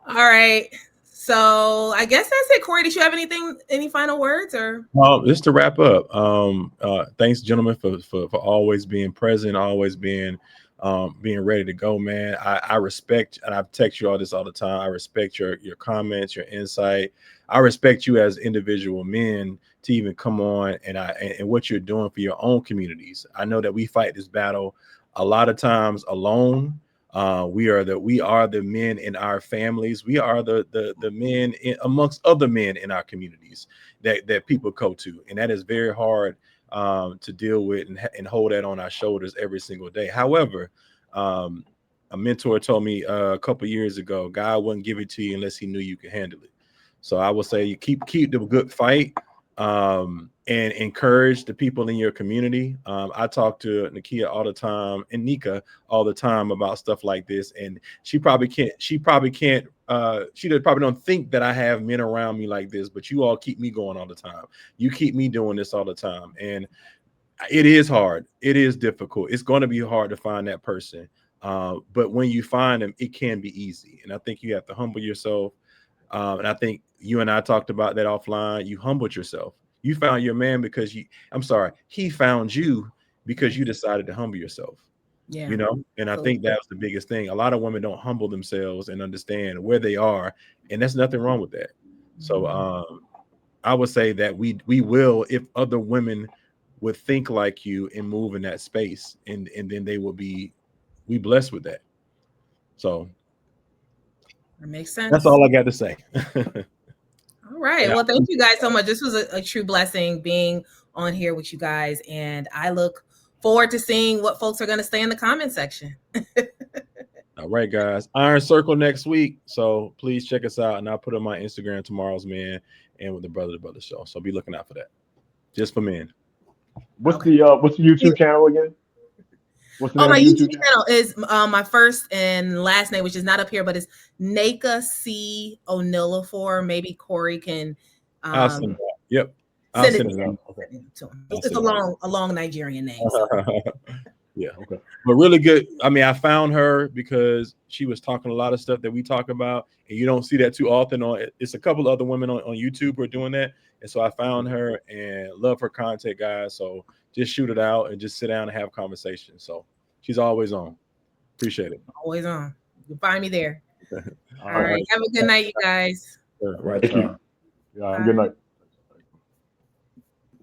All right. So I guess that's it. Corey, did you have any final words or? Well, just to wrap up, thanks, gentlemen, for always being present, always being ready to go, man. I respect, and I've texted you all this all the time. I respect your comments, your insight. I respect you as individual men to even come on and what you're doing for your own communities. I know that we fight this battle a lot of times alone. We are the men in our families. We are the men amongst other men in our communities that people go to, and that is very hard to deal with and hold that on our shoulders every single day. However, a mentor told me a couple years ago, God wouldn't give it to you unless He knew you could handle it. So I will say, you keep the good fight, and encourage the people in your community. I talk to Nakia all the time and Nika all the time about stuff like this, and she probably can't. She probably don't think that I have men around me like this, but you all keep me going all the time. You keep me doing this all the time, and it is hard. It is difficult. It's going to be hard to find that person. But when you find them, it can be easy. And I think you have to humble yourself. And I think you and I talked about that offline. You humbled yourself. You found your man because he found you because you decided to humble yourself. Yeah. And I think that's the biggest thing. A lot of women don't humble themselves and understand where they are, and there's nothing wrong with that. So I would say that we will, if other women would think like you and move in that space, and then they will be blessed with that. So that makes sense. That's all I got to say. All right. Well, thank you guys so much. This was a true blessing being on here with you guys, and I look forward to seeing what folks are going to say in the comment section. All right, guys. Iron Circle next week. So please check us out, and I'll put on my Instagram tomorrow's man and with the Brother to Brother show. So be looking out for that. Just for men. What's the YouTube channel again? What's the name my of YouTube channel is my first and last name, which is not up here, but it's Naka C. O'Nillafor. Maybe Corey can. I'll send it out. Yep. I'll send it out. Okay. It's a long Nigerian name. So. Yeah. Okay. But really good. I mean, I found her because she was talking a lot of stuff that we talk about, and you don't see that too often. It's a couple other women on YouTube who are doing that, and so I found her and love her content, guys. So just shoot it out and just sit down and have conversations. So she's always on. Appreciate it. Always on. You can find me there. All right. Have a good night, you guys. Right. Thank you. Good night.